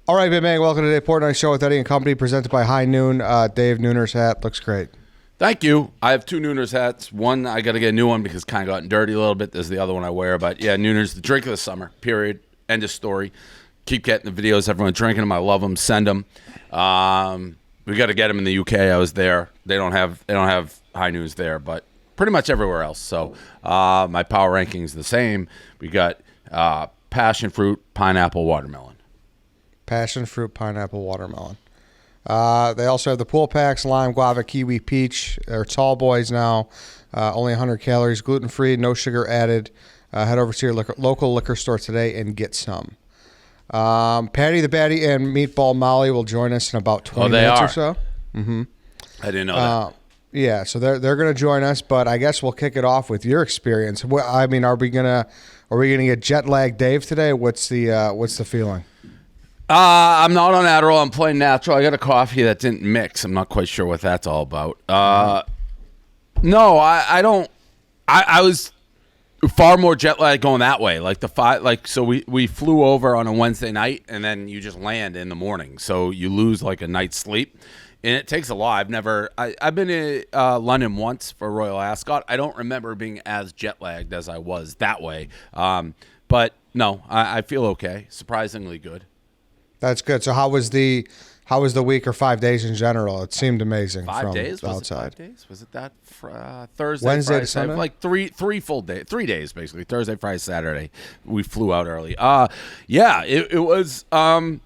All right, Big Man, welcome to the Portnoy Show with Eddie and Company, presented by High Noon. Dave Nooner's hat looks great. Thank you. I have two Nooner's hats. One, I got to get a new one because it kind of gotten dirty a little bit. There's the other one I wear. But, yeah, Nooner's the drink of the summer, period. End of story. Keep getting the videos. Everyone drinking them. I love them. Send them. We got to get them in the UK. I was there. They don't have High Noons there, but pretty much everywhere else. So my power ranking is the same. We got passion fruit, pineapple, watermelon. Passion fruit, pineapple, watermelon. They also have the pool packs, lime, guava, kiwi, peach. They're tall boys now. Only 100 calories, gluten-free, no sugar added. Head over to your local liquor store today and get some. Paddy the Baddy and Meatball Molly will join us in about 20 minutes or so. Mm-hmm. I didn't know that. Yeah, so they're going to join us, but I guess we'll kick it off with your experience. I mean, are we gonna get jet lag Dave today? What's the feeling? I'm not on Adderall. I'm playing natural. I got a coffee that didn't mix. I'm not quite sure what that's all about. No, I don't. I was far more jet lag going that way. So we flew over on a Wednesday night, and then you just land in the morning. So you lose like a night's sleep, and it takes a lot. I've been in London once for Royal Ascot. I don't remember being as jet lagged as I was that way. But no, I feel okay. Surprisingly good. That's good. So how was the week or 5 days in general? It seemed amazing. 5 days? Was outside. It 5 days? Was it that Thursday, Wednesday Friday, to Sunday? Like three full days, 3 days basically. Thursday, Friday, Saturday. We flew out early. Yeah, it was an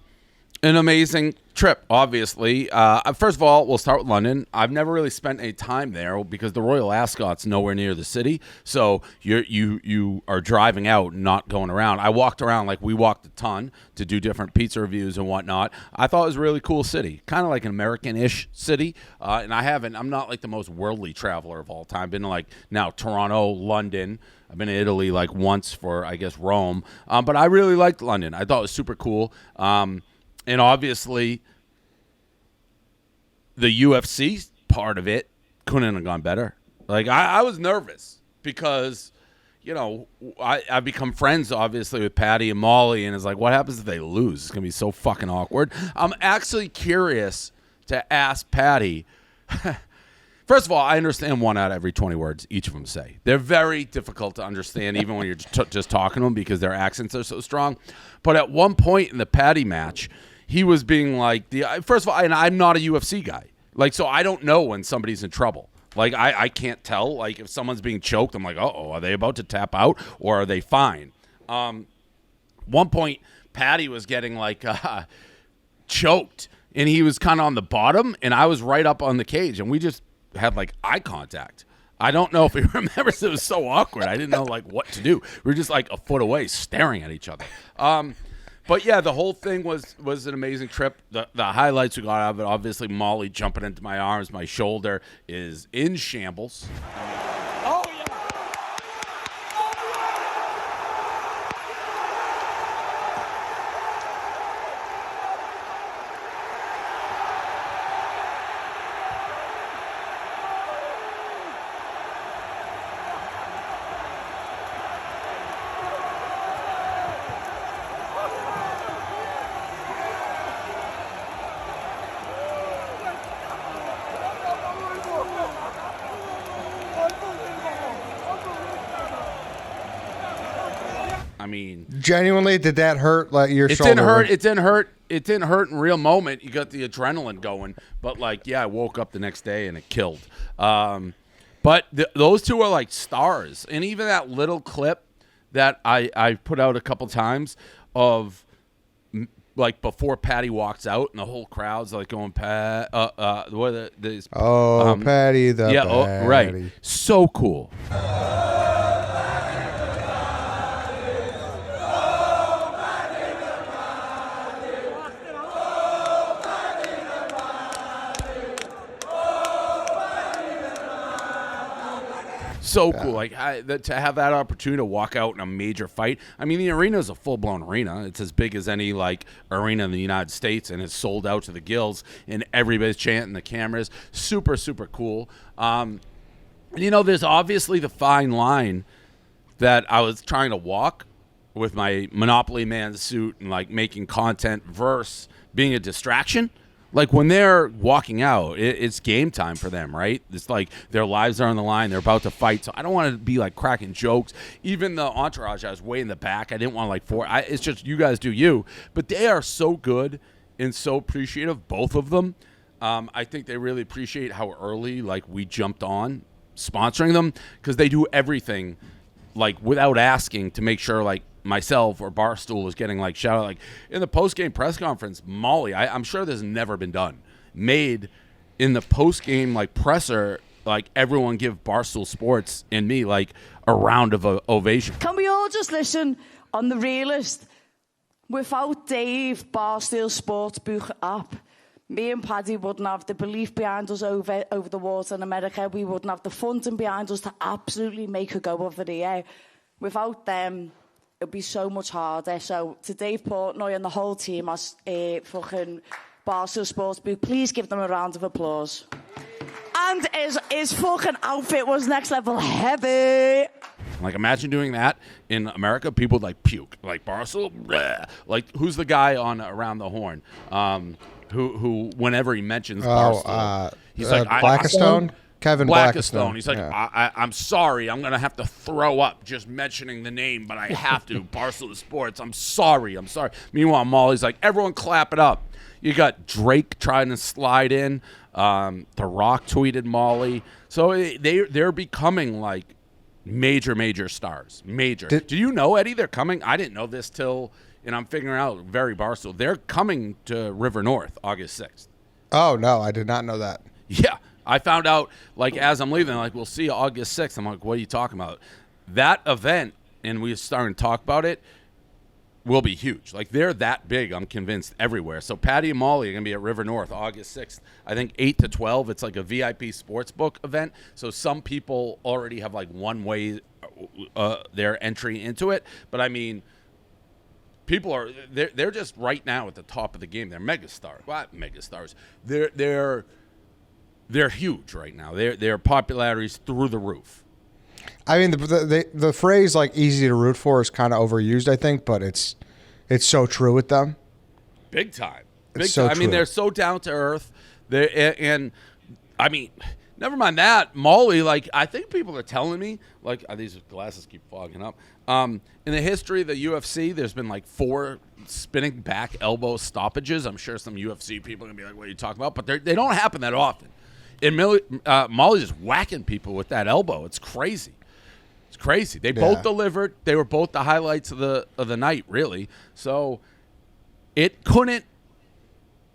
amazing trip, obviously. First of all, we'll start with London. I've never really spent any time there because the Royal Ascot's nowhere near the city, so you are driving out and not going around. I walked around, like we walked a ton to do different pizza reviews and whatnot. I thought it was a really cool city, kind of like an American-ish city, and I'm not like the most worldly traveler of all time. Been to like now Toronto, London. I've been to Italy like once for, I guess, Rome, but I really liked London. I thought it was super cool. And obviously, the UFC part of it couldn't have gone better. Like, I was nervous because, I've become friends, obviously, with Paddy and Molly, and it's like, what happens if they lose? It's going to be so fucking awkward. I'm actually curious to ask Paddy. First of all, I understand 1 out of every 20 words each of them say. They're very difficult to understand, even when you're just talking to them, because their accents are so strong. But at one point in the Paddy match, he was being like, first of all, and I'm not a UFC guy. Like, so I don't know when somebody's in trouble. Like, I can't tell. Like, if someone's being choked, I'm like, uh-oh, are they about to tap out or are they fine? One point, Paddy was getting, like, choked, and he was kind of on the bottom, and I was right up on the cage, and we just had, like, eye contact. I don't know if he remembers. It was so awkward. I didn't know, like, what to do. We were just, like, a foot away staring at each other. But, yeah, the whole thing was an amazing trip. The highlights we got out of it, obviously, Molly jumping into my arms. My shoulder is in shambles. Oh, yeah. I mean, Genuinely, did that hurt? Like your it shoulder? didn't hurt. It didn't hurt. It didn't hurt in real moment. You got the adrenaline going, but like, yeah, I woke up the next day and it killed. But those two are like stars, and even that little clip that I put out a couple times of like before Paddy walks out and the whole crowd's like going Paddy the yeah, oh, right, so cool. So cool, like to have that opportunity to walk out in a major fight. I mean, the arena is a full-blown arena. It's as big as any like arena in the United States, and it's sold out to the gills. And everybody's chanting, the cameras. Super, super cool. You know, there's obviously the fine line that I was trying to walk with my Monopoly Man suit and like making content versus being a distraction. Like when they're walking out, it's game time for them, right? It's like their lives are on the line. They're about to fight. So I don't want to be like cracking jokes. Even the entourage, I was way in the back. I didn't want to like it's just you guys do you. But they are so good and so appreciative, both of them. I think they really appreciate how early like we jumped on sponsoring them because they do everything like without asking to make sure like myself or Barstool is getting like shout out like in the post-game press conference. Molly, I'm sure this has never been done, made in the post-game like presser, like everyone give Barstool Sports and me like a round of ovation. Can we all just listen on the realist? Without Dave, Barstool Sports book app, me and Paddy wouldn't have the belief behind us over the water in America. We wouldn't have the funding behind us to absolutely make a go of it here. Without them, it'd be so much harder. So to Dave Portnoy and the whole team as fucking Barstool Sports book, please give them a round of applause. And his fucking outfit was next level heavy. Like, imagine doing that in America. People would, like, puke. Like, Barstool, bleh. Like, who's the guy on Around the Horn who whenever he mentions Barstool, he's like, Blackistone? Kevin Blackistone. He's like, yeah. I'm sorry. I'm going to have to throw up just mentioning the name, but I have to. Barstool Sports. I'm sorry. Meanwhile, Molly's like, everyone clap it up. You got Drake trying to slide in. The Rock tweeted Molly. So they're becoming, like, major stars. Did you know, Eddie, they're coming? I didn't know this till, and I'm figuring out very Barstool. They're coming to River North August 6th. Oh, no, I did not know that. Yeah. I found out, like, as I'm leaving, like, we'll see you August 6th. I'm like, what are you talking about? That event, and we started to talk about it, will be huge. Like, they're that big, I'm convinced, everywhere. So Paddy and Molly are going to be at River North August 6th. I think 8 to 12. It's like a VIP sportsbook event. So some people already have, like, one way their entry into it. But, I mean, people are – they're just right now at the top of the game. They're megastars. Well, not megastars. They're huge right now. Their popularity's through the roof. I mean, the phrase like "easy to root for" is kind of overused, I think, but it's so true with them. Big time. I mean, they're so down to earth. And I mean, never mind that. Molly, like, I think people are telling me, like, these glasses keep fogging up. In the history of the UFC, there's been like 4 spinning back elbow stoppages. I'm sure some UFC people are gonna be like, "What are you talking about?" But they don't happen that often. And Molly's just whacking people with that elbow. It's crazy. It's crazy. They both delivered. They were both the highlights of the night, really. So it couldn't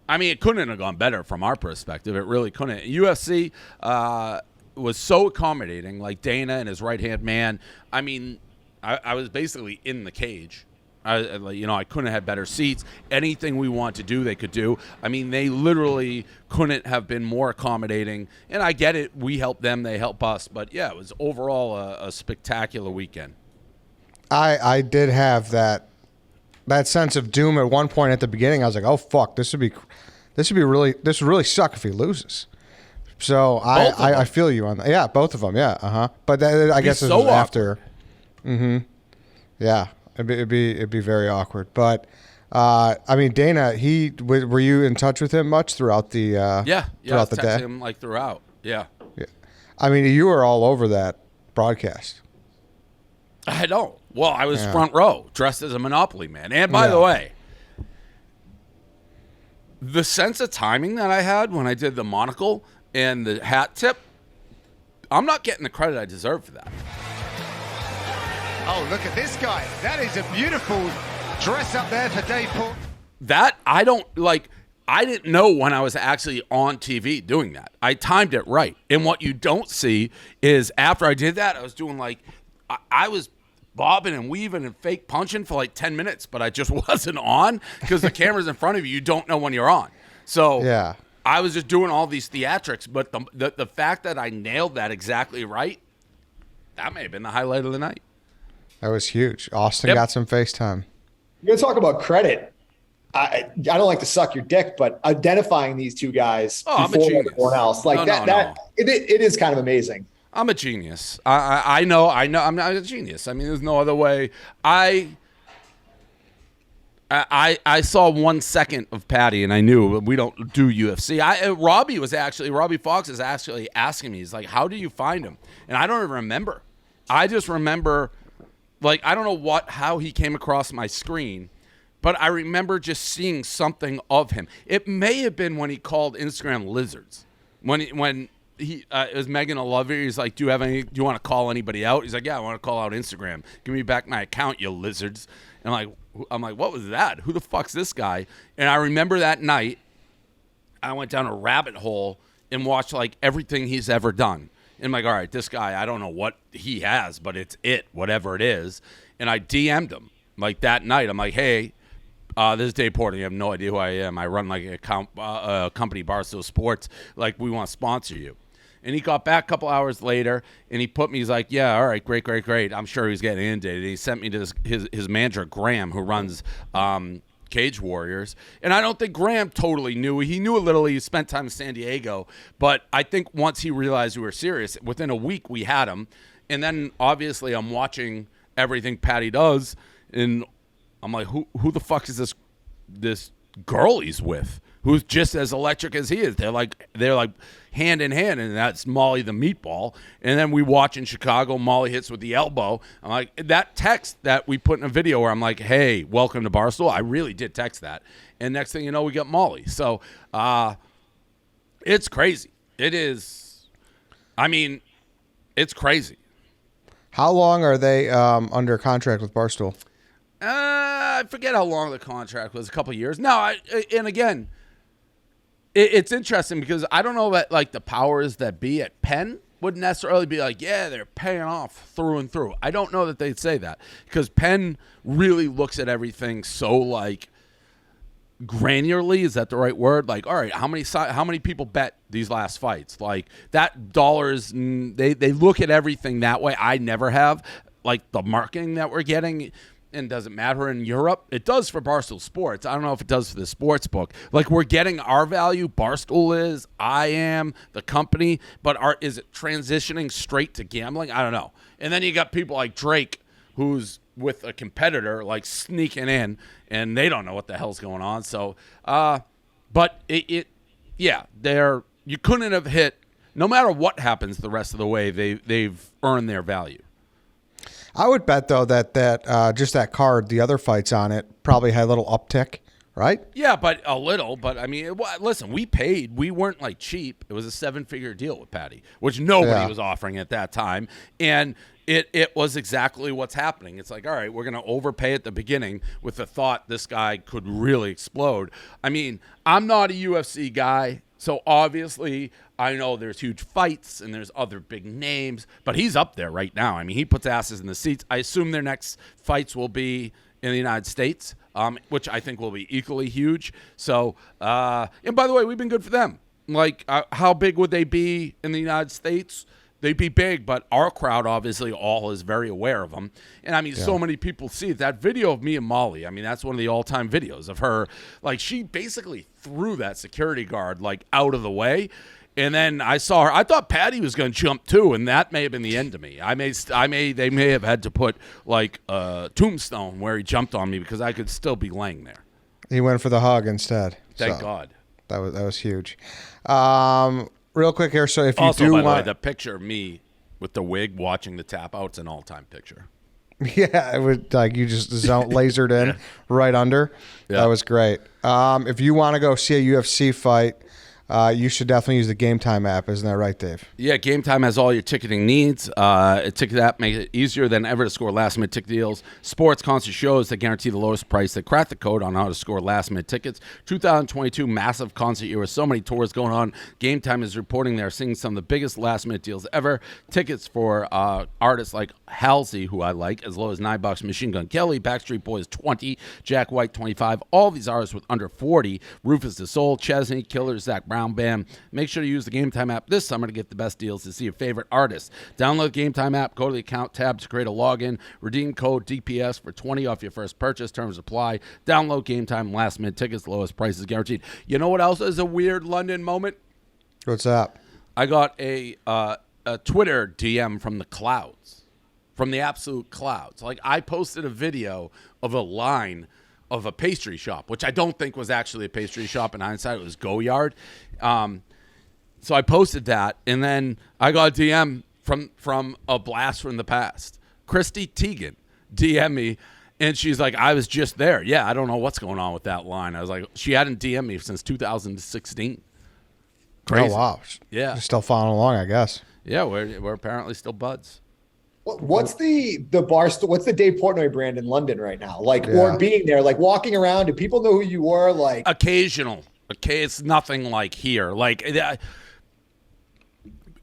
have gone better from our perspective. It really couldn't. UFC was so accommodating, like Dana and his right-hand man. I mean, I was basically in the cage. I couldn't have had better seats. Anything we want to do, they could do. I mean, they literally couldn't have been more accommodating. And I get it. We help them. They help us. But, yeah, it was overall a spectacular weekend. I did have that sense of doom at one point at the beginning. I was like, oh, fuck, this would really suck if he loses. So I feel you on that. Yeah, both of them. Yeah. Uh-huh. But I guess it was after. Mm-hmm. Yeah. It'd be very awkward, but I mean, Dana, were you in touch with him much throughout the throughout the day? Him like throughout, yeah. I mean, you were all over that broadcast. I don't. Well, I was front row, dressed as a Monopoly man. And by the way, the sense of timing that I had when I did the monocle and the hat tip, I'm not getting the credit I deserve for that. Oh, look at this guy. That is a beautiful dress up there for Dave Port. That, I didn't know when I was actually on TV doing that. I timed it right. And what you don't see is after I did that, I was doing I was bobbing and weaving and fake punching for like 10 minutes, but I just wasn't on because the camera's in front of you. You don't know when you're on. So yeah, I was just doing all these theatrics, but the fact that I nailed that exactly right, that may have been the highlight of the night. That was huge. Austin got some FaceTime. You're going to talk about credit. I don't like to suck your dick, but identifying these two guys before everyone else, it is kind of amazing. I'm a genius. I know. I'm not a genius. I mean, there's no other way. I I saw 1 second of Paddy, and I knew we don't do UFC. Robbie Fox is actually asking me, he's like, how do you find him? And I don't even remember. I just remember, like, I don't know how he came across my screen, but I remember just seeing something of him. It may have been when he called Instagram lizards. When he it was Megan Lover. He's like, do you want to call anybody out? He's like, yeah, I want to call out Instagram. Give me back my account, you lizards. And I'm like, what was that? Who the fuck's this guy? And I remember that night, I went down a rabbit hole and watched like everything he's ever done. And I'm like, all right, this guy, I don't know what he has, but it's whatever it is. And I DM'd him like that night. I'm like, hey, this is Dave Portnoy. You have no idea who I am. I run like a company, Barstool Sports. Like, we want to sponsor you. And he got back a couple hours later, and he put me, he's like, yeah, all right, great. I'm sure he's getting inundated. He sent me to his manager, Graham, who runs Cage Warriors. And I don't think Graham totally knew. He knew a little. He spent time in San Diego. But I think once he realized we were serious, within a week we had him. And then, obviously, I'm watching everything Paddy does, and I'm like, who the fuck is this girl he's with, who's just as electric as he is? They're like hand in hand, and that's Molly the Meatball. And then we watch in Chicago, Molly hits with the elbow. I'm like, that text that we put in a video where I'm like, hey, welcome to Barstool. I really did text that. And next thing you know, we got Molly. So it's crazy. It is. I mean, it's crazy. How long are they under contract with Barstool? I forget how long the contract was. A couple of years. No, and again, it's interesting because I don't know that like the powers that be at Penn would necessarily be like, yeah, they're paying off through and through. I don't know that they'd say that because Penn really looks at everything so like granularly. Is that the right word? Like, all right, how many people bet these last fights? Like that dollars. They look at everything that way. I never have. Like the marketing that we're getting. And doesn't matter in Europe. It does for Barstool Sports. I don't know if it does for the sports book. Like, we're getting our value. Barstool is, I am, the company. But is it transitioning straight to gambling? I don't know. And then you got people like Drake, who's with a competitor, like sneaking in, and they don't know what the hell's going on. So, but you couldn't have hit, no matter what happens the rest of the way, they've earned their value. I would bet, though, that just that card, the other fights on it, probably had a little uptick, right? Yeah, but a little. But, I mean, listen, we paid. We weren't, like, cheap. It was a 7-figure deal with Paddy, which nobody was offering at that time. And it was exactly what's happening. It's like, all right, we're going to overpay at the beginning with the thought this guy could really explode. I mean, I'm not a UFC guy. So, obviously, I know there's huge fights and there's other big names, but he's up there right now. I mean, he puts asses in the seats. I assume their next fights will be in the United States, which I think will be equally huge. So, and by the way, we've been good for them. Like, how big would they be in the United States? They'd be big, but our crowd obviously all is very aware of them. And I mean, so many people see it. That video of me and Molly, I mean, that's one of the all-time videos of her. Like, she basically threw that security guard, like, out of the way. And then I saw her. I thought Paddy was going to jump too, and that may have been the end of me. They may have had to put, like, a tombstone where he jumped on me because I could still be laying there. He went for the hug instead. Thank God. That was huge. Real quick here, so if you also, do by the want way, the picture of me with the wig watching the tap out's an all-time picture. Yeah, it was like you just lasered in right under. Yeah. That was great. If you want to go see a UFC fight, you should definitely use the Game Time app. Isn't that right, Dave? Yeah, Game Time has all your ticketing needs. A ticket app makes it easier than ever to score last-minute ticket deals. Sports, concert shows that guarantee the lowest price. They crack the code on how to score last-minute tickets. 2022 massive concert year with so many tours going on. Game Time is reporting they're seeing some of the biggest last-minute deals ever. Tickets for artists like Halsey, who I like, as low as $9. Machine Gun Kelly, Backstreet Boys, $20. Jack White, $25. All these artists with under $40. Rufus Du Sol, Chesney, Killer, Zach Brown Band. Make sure to use the Game Time app this summer to get the best deals to see your favorite artists. Download the Game Time app, go to the account tab to create a login, redeem code DPS for 20 off your first purchase. Terms apply. Download Game Time, last minute tickets, lowest prices guaranteed. You know what else is a weird London moment? What's that? I got a Twitter DM from the clouds, from the absolute clouds. Like, I posted a video of a line of a pastry shop, which I don't think was actually a pastry shop. In hindsight, it was Go Yard. So I posted that, and then I got a DM from a blast from the past. Christy Teigen DM me, and she's like, I was just there. Yeah, I don't know what's going on with that line. I was like, she hadn't DM'd me since 2016. Crazy. Oh, wow. Yeah. You're still following along, I guess. Yeah, we're apparently still buds. What's the Barstool? What's the Dave Portnoy brand in London right now? Like, or being there, like walking around, do people know who you were? Like, occasional. Okay, it's nothing like here. Like, you're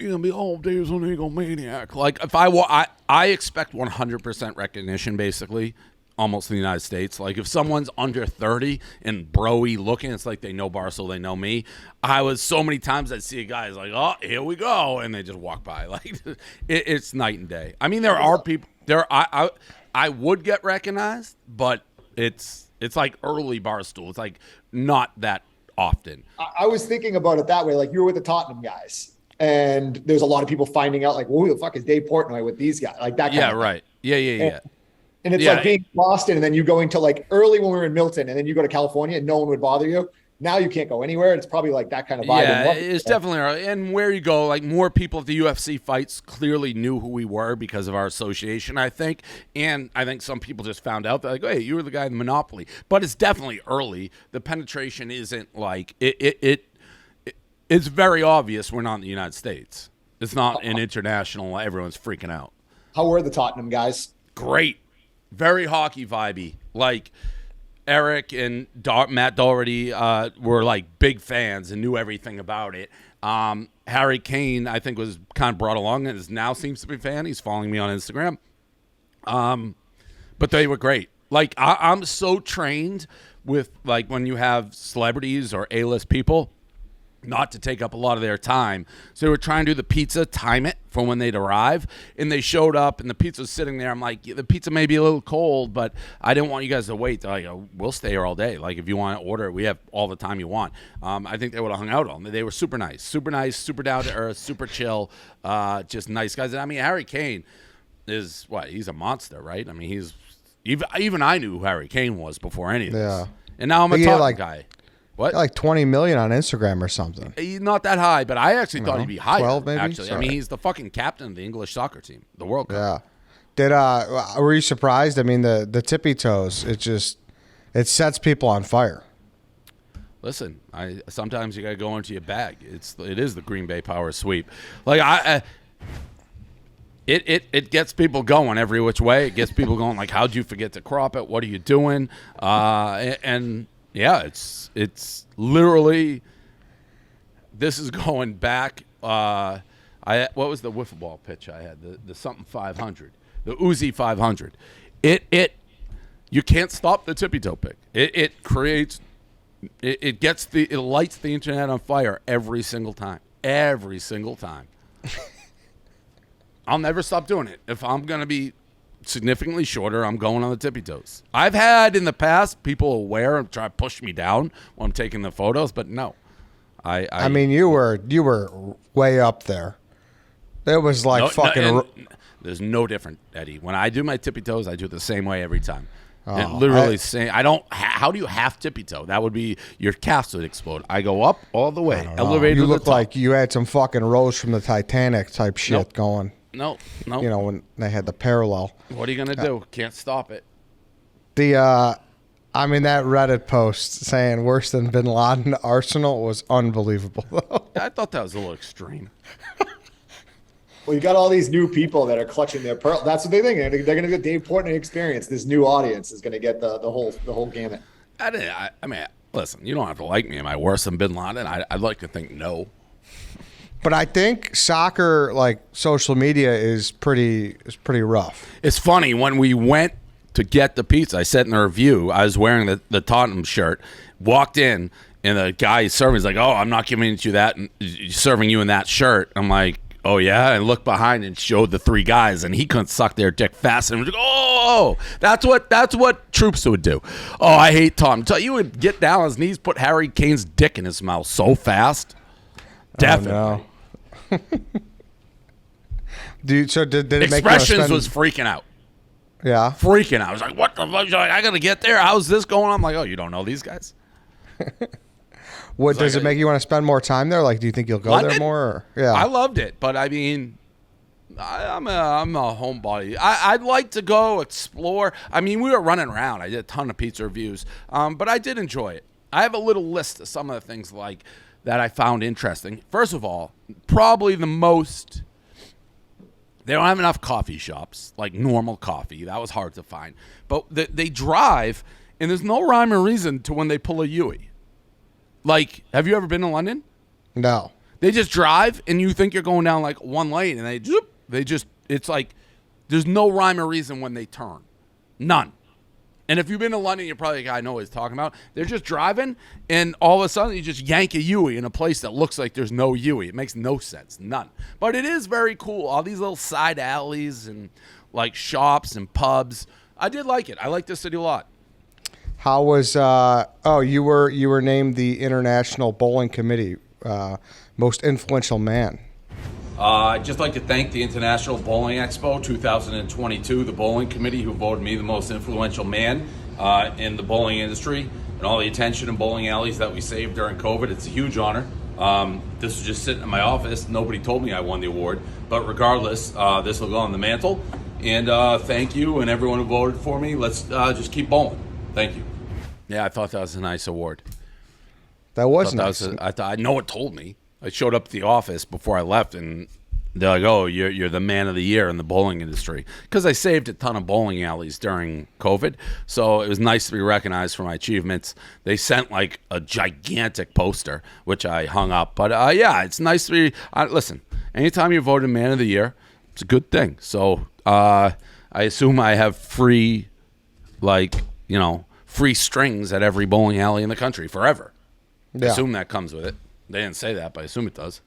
gonna be all days an egomaniac. Like, if I expect 100% recognition, basically, almost in the United States. Like, if someone's under 30 and bro-y looking, it's like they know Barstool, they know me. I was so many times I'd see a guy, like, oh, here we go, and they just walk by. Like, it's night and day. I mean, there are people there. I would get recognized, but it's like early Barstool. It's like not that often. I was thinking about it that way. Like, you were with the Tottenham guys. And there's a lot of people finding out, like, well, who the fuck is Dave Portnoy with these guys? Like, that kind of thing. Right. Yeah. And it's like being in Boston, and then you going to, like, early when we were in Milton, and then you go to California, and no one would bother you. Now you can't go anywhere. It's probably like that kind of vibe. Yeah, it's definitely early. And where you go, like, more people at the UFC fights clearly knew who we were because of our association, I think. And I think some people just found out, they're like, hey, you were the guy in the Monopoly. But it's definitely early. The penetration isn't like it's very obvious we're not in the United States. It's not an international. Everyone's freaking out. How were the Tottenham guys? Great. Very hockey vibey. Like, Eric and Matt Doherty were, like, big fans and knew everything about it. Harry Kane, I think, was kind of brought along and now seems to be a fan. He's following me on Instagram. But they were great. Like, I'm so trained with, like, when you have celebrities or A-list people, not to take up a lot of their time. So they were trying to do the pizza, time it for when they'd arrive. And they showed up, and the pizza was sitting there. I'm like, the pizza may be a little cold, but I didn't want you guys to wait. They're like, oh, we'll stay here all day. Like, if you want to order, we have all the time you want. I think they would have hung out on. They were super nice, super down to earth, super chill, just nice guys. And I mean, Harry Kane is what? He's a monster, right? I mean, he's even I knew who Harry Kane was before any of this. Yeah. And now I'm a Tottenham guy. What? Like 20 million on Instagram or something. He's not that high, but I actually thought he'd be higher. 12 maybe? Actually, Sorry. I mean, he's the fucking captain of the English soccer team, the World Cup. Yeah. Were you surprised? I mean, the tippy toes, it sets people on fire. Listen, sometimes you gotta go into your bag. It is the Green Bay Power Sweep. Like it gets people going every which way. It gets people going. Like, how'd you forget to crop it? What are you doing? And yeah, it's literally, this is going back. What was the wiffle ball pitch I had? The something 500, the Uzi 500. You can't stop the tippy toe pick. It lights the internet on fire every single time. Every single time. I'll never stop doing it. If I'm gonna be significantly shorter, I'm going on the tippy toes. I've had in the past people aware and try to push me down when I'm taking the photos, but no. I mean, you were way up there. It was like there's no different, Eddie. When I do my tippy toes, I do it the same way every time. Oh, literally saying, I don't. How do you half tippy toe? That would be your calves would explode. I go up all the way, elevated. You to the look top. like you had some fucking Rose from the Titanic type shit going. No. You know, when they had the parallel. What are you gonna do? Can't stop it. That Reddit post saying worse than Bin Laden to Arsenal was unbelievable. I thought that was a little extreme. Well, you got all these new people that are clutching their pearl. That's what they think. They're going to get Dave Portnoy experience. This new audience is going to get the whole gamut. I mean, listen, you don't have to like me. Am I worse than Bin Laden? I'd like to think no. But I think soccer, like social media, is pretty rough. It's funny when we went to get the pizza. I said in the review, I was wearing the Tottenham shirt. Walked in, and the guy serving is like, "Oh, I'm not giving you that. And serving you in that shirt." I'm like, "Oh yeah." I looked behind and showed the three guys, and he couldn't suck their dick fast. And was like, "Oh, that's what troops would do." Oh, I hate Tom. So you would get down on his knees, put Harry Kane's dick in his mouth so fast. Definitely. Oh, no. Dude, so did it make Expressions was freaking out. Yeah. Freaking out. I was like, what the fuck? I got to get there. How's this going on? I'm like, oh, you don't know these guys? What does it make you want to spend more time there? Like, do you think you'll go London? there more? Or? Yeah. I loved it, but I mean, I'm a homebody. I'd like to go explore. I mean, we were running around. I did a ton of pizza reviews, but I did enjoy it. I have a little list of some of the things like that I found interesting. First of all, probably the most. They don't have enough coffee shops, like normal coffee. That was hard to find. But they drive, and there's no rhyme or reason to when they pull a Yui. Like, have you ever been to London? No. They just drive, and you think you're going down, like, one lane, and it's like there's no rhyme or reason when they turn. None. And if you've been to London, you're probably like, I know what he's talking about. They're just driving, and all of a sudden, you just yank a Yui in a place that looks like there's no Yui. It makes no sense. None. But it is very cool. All these little side alleys and, like, shops and pubs. I did like it. I like this city a lot. How was you were named the International Bowling Committee most influential man. I'd just like to thank the International Bowling Expo 2022, the bowling committee, who voted me the most influential man in the bowling industry, and all the attention in bowling alleys that we saved during COVID. It's a huge honor. This was just sitting in my office. Nobody told me I won the award, but regardless, this will go on the mantle. And thank you and everyone who voted for me. Let's just keep bowling. Thank you. Yeah, I thought that was a nice award. That was nice. I know it told me. I showed up at the office before I left, and they're like, "Oh, you're the man of the year in the bowling industry," because I saved a ton of bowling alleys during COVID. So it was nice to be recognized for my achievements. They sent like a gigantic poster, which I hung up. But yeah, it's nice to be. Listen, anytime you're voted man of the year, it's a good thing. So I assume I have free, free strings at every bowling alley in the country forever. Yeah. I assume that comes with it. They didn't say that, but I assume it does.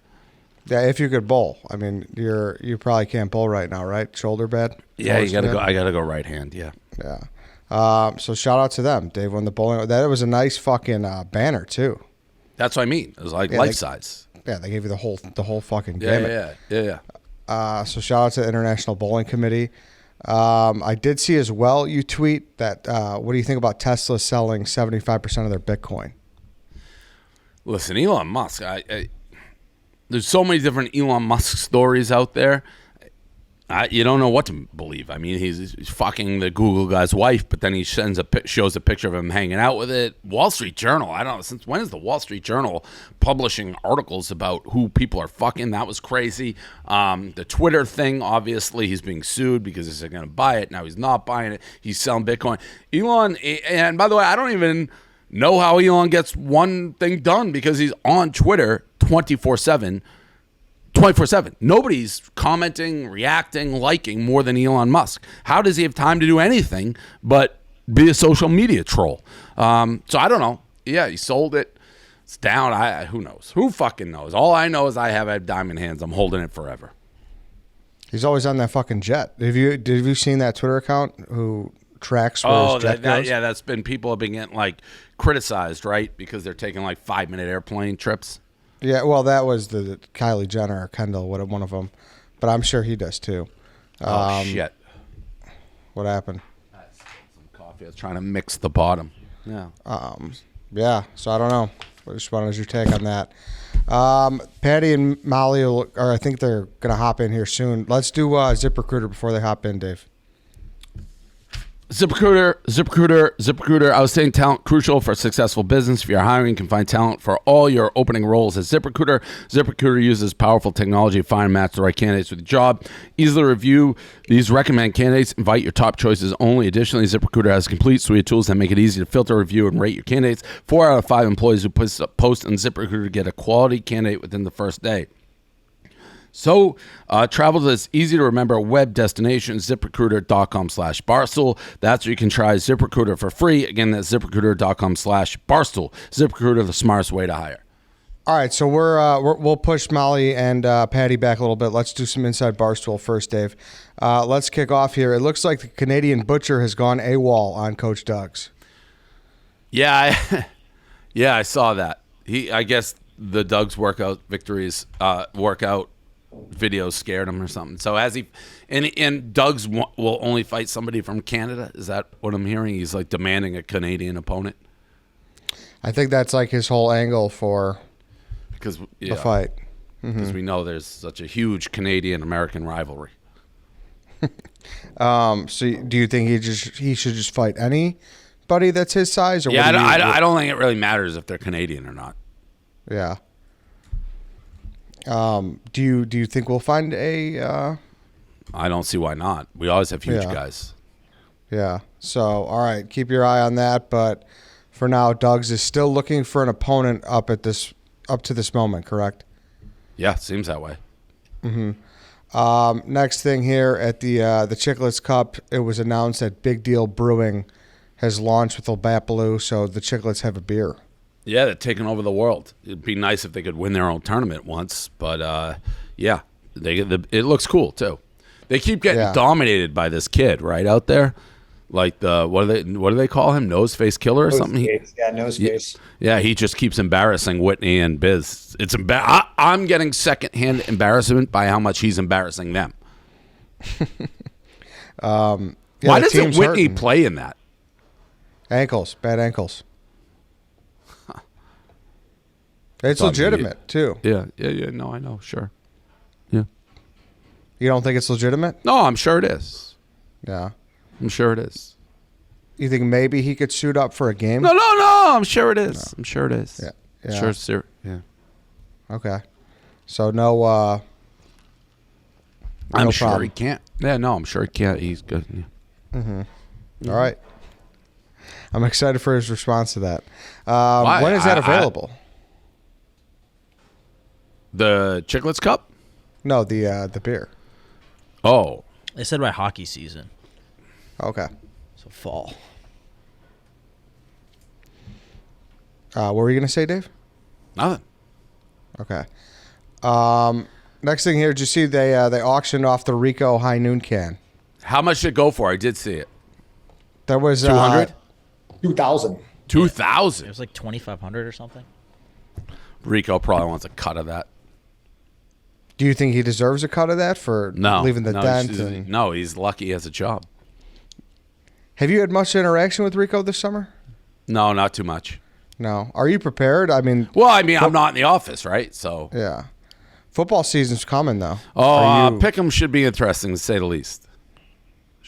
Yeah, if you could bowl. I mean, you probably can't bowl right now, right? Shoulder bad? Yeah, you gotta go. I gotta go right hand. Yeah. Yeah. So shout out to them. Dave won the bowling. That was a nice fucking banner too. That's what I mean. It was like life size. Yeah, they gave you the whole fucking gamut. Yeah. So shout out to the International Bowling Committee. I did see as well. You tweet that. What do you think about Tesla selling 75% of their Bitcoin? Listen, Elon Musk, there's so many different Elon Musk stories out there. You don't know what to believe. I mean, he's fucking the Google guy's wife, but then he shows a picture of him hanging out with it. Wall Street Journal, I don't know, since when is the Wall Street Journal publishing articles about who people are fucking? That was crazy. The Twitter thing, obviously, he's being sued because he's going to buy it. Now he's not buying it. He's selling Bitcoin. Elon, and by the way, I don't even know how Elon gets one thing done because he's on Twitter 24/7. Nobody's commenting, reacting, liking more than Elon Musk. How does he have time to do anything but be a social media troll? So I don't know. Yeah, he sold it. It's down. Who knows? Who fucking knows? All I know is I have diamond hands. I'm holding it forever. He's always on that fucking jet. Have you seen that Twitter account who tracks where his jet goes? Yeah, that's been, people have been getting criticized, right? Because they're taking 5-minute airplane trips. Yeah, well, that was the Kylie Jenner or Kendall, one of them. But I'm sure he does too. Shit. What happened? I spilled some coffee. I was trying to mix the bottom. Yeah. Yeah, so I don't know. Just wanted your take on that. Paddy and Molly, I think they're going to hop in here soon. Let's do ZipRecruiter before they hop in, Dave. ZipRecruiter. I was saying talent crucial for a successful business. If you're hiring, you can find talent for all your opening roles at ZipRecruiter. ZipRecruiter uses powerful technology to find and match the right candidates with the job. Easily review these recommended candidates. Invite your top choices only. Additionally, ZipRecruiter has a complete suite of tools that make it easy to filter, review, and rate your candidates. 4 out of 5 employees who post on ZipRecruiter get a quality candidate within the first day. So travel to this easy-to-remember web destination, ZipRecruiter.com/Barstool. That's where you can try ZipRecruiter for free. Again, that's ZipRecruiter.com/Barstool. ZipRecruiter, the smartest way to hire. All right, so we'll push Molly and Paddy back a little bit. Let's do some Inside Barstool first, Dave. Let's kick off here. It looks like the Canadian Butcher has gone AWOL on Coach Doug's. Yeah, I saw that. I guess the Doug's workout victories, workout videos scared him or something. So has he? And Doug's will only fight somebody from Canada. Is that what I'm hearing? He's like demanding a Canadian opponent. I think that's like his whole angle for the fight. Because we know there's such a huge Canadian-American rivalry. So do you think he should just fight anybody that's his size? Or yeah, I don't think it really matters if they're Canadian or not. Yeah. Do you think we'll find a? I don't see why not. We always have huge guys. Yeah. So all right, keep your eye on that. But for now, Doug's is still looking for an opponent up to this moment. Correct? Yeah, seems that way. Next thing here at the Chicklets Cup, it was announced that Big Deal Brewing has launched with El Bapaloo, so the Chicklets have a beer. Yeah, they're taking over the world. It'd be nice if they could win their own tournament once, but yeah, it looks cool too. They keep getting dominated by this kid right out there, like what do they call him? Nose-face killer or something? Nose-face. Yeah, he just keeps embarrassing Whitney and Biz. I'm getting secondhand embarrassment by how much he's embarrassing them. Why doesn't Whitney play in that? Bad ankles. It's legitimate too. Yeah. No, I know. Sure. Yeah. You don't think it's legitimate? No, I'm sure it is. Yeah. I'm sure it is. You think maybe he could suit up for a game? No. I'm sure it is. No. I'm sure it is. Yeah. Sure it's serious. Yeah. Okay. So no. I'm no sure problem. he can't. Yeah. No, I'm sure he can't. He's good. Yeah. All right. I'm excited for his response to that. When is that available? The Chicklets Cup? No, the beer. Oh. They said by hockey season. Okay. So fall. What were you going to say, Dave? Nothing. Okay. Next thing here, did you see they auctioned off the Rico High Noon can? How much did it go for? I did see it. There was 200? 2,000. 2,000. It was like 2,500 or something. Rico probably wants a cut of that. Do you think he deserves a cut of that for leaving the dent? No, he's lucky he has a job. Have you had much interaction with Rico this summer? No, not too much. No. Are you prepared? I mean, I'm not in the office, right? So yeah, football season's coming though. Oh, Pick'em should be interesting to say the least.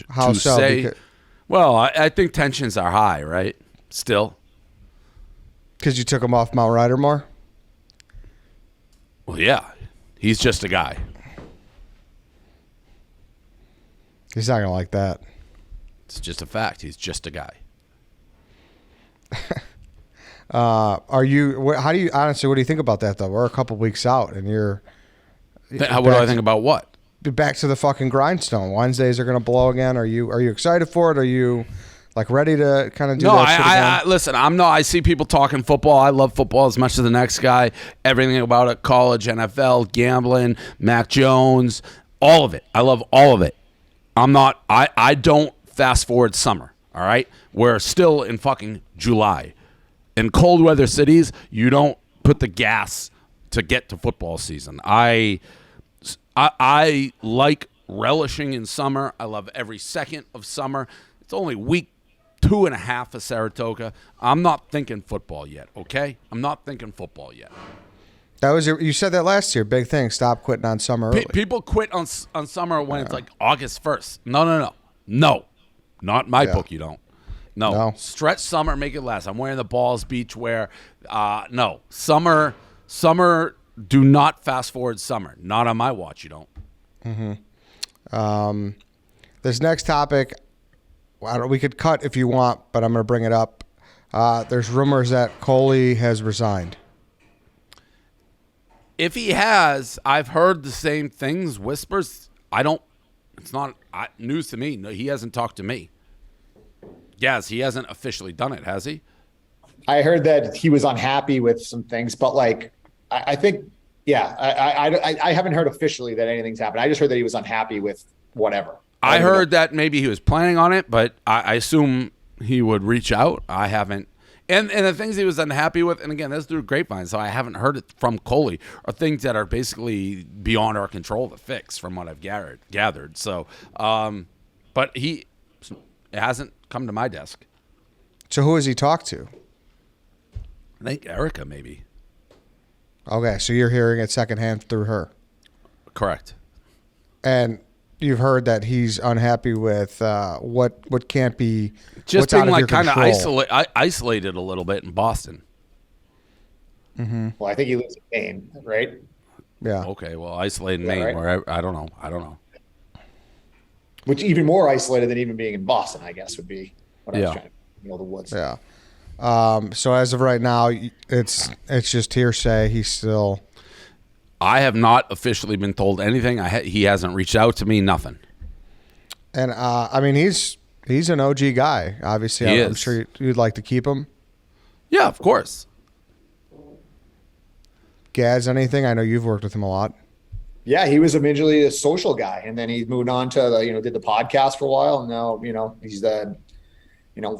How so? Well, I think tensions are high, right? Still, because you took him off Mount Ridermore. Well, yeah, he's just a guy. He's not gonna like that. It's just a fact. He's just a guy. Are you? How do you honestly? What do you think about that though? We're a couple weeks out, and you're. What do I think about what? Back to the fucking grindstone. Wednesdays are gonna blow again. Are you excited for it? Are you like ready to kind of do that shit again? Listen, I'm not. I see people talking football. I love football as much as the next guy. Everything about it: college, NFL, gambling, Mac Jones, all of it. I love all of it. I'm not. I don't fast forward summer. All right, we're still in fucking July. In cold weather cities, you don't put the gas to get to football season. I like relishing in summer. I love every second of summer. It's only week 2.5 of Saratoga. I'm not thinking football yet, okay? I'm not thinking football yet. That was you said that last year. Big thing. Stop quitting on summer early. People quit on summer when it's like August 1st. No. Not my book, you don't. No. Stretch summer, make it last. I'm wearing the Balls Beach wear. No. Summer, do not fast forward summer. Not on my watch, you don't. This next topic, we could cut if you want, but I'm going to bring it up. There's rumors that Coley has resigned. If he has, I've heard the same things, whispers. It's not news to me. No, he hasn't talked to me. Yes, he hasn't officially done it, has he? I heard that he was unhappy with some things, but like, I think, I haven't heard officially that anything's happened. I just heard that he was unhappy with whatever. I heard that maybe he was planning on it, but I assume he would reach out. I haven't. And the things he was unhappy with, and again, that's through grapevine, so I haven't heard it from Coley, are things that are basically beyond our control to fix, from what I've gathered. So, but it hasn't come to my desk. So who has he talked to? I think Erica, maybe. Okay, so you're hearing it secondhand through her. Correct. And you've heard that he's unhappy with what can't be just what's out being of your kind of control. isolated a little bit in Boston. Mm-hmm. Well, I think he lives in Maine, right? Yeah. Okay. Well, isolated in Maine, right? where I don't know. Which even more isolated than even being in Boston, I guess, would be what I was trying to the woods. Yeah. So as of right now, it's just hearsay. He's still. I have not officially been told anything. He hasn't reached out to me. Nothing. And I mean, he's an OG guy. Obviously, I'm sure you'd like to keep him. Yeah, of course. Gaz, anything? I know you've worked with him a lot. Yeah, he was originally a social guy, and then he moved on to did the podcast for a while, and now he's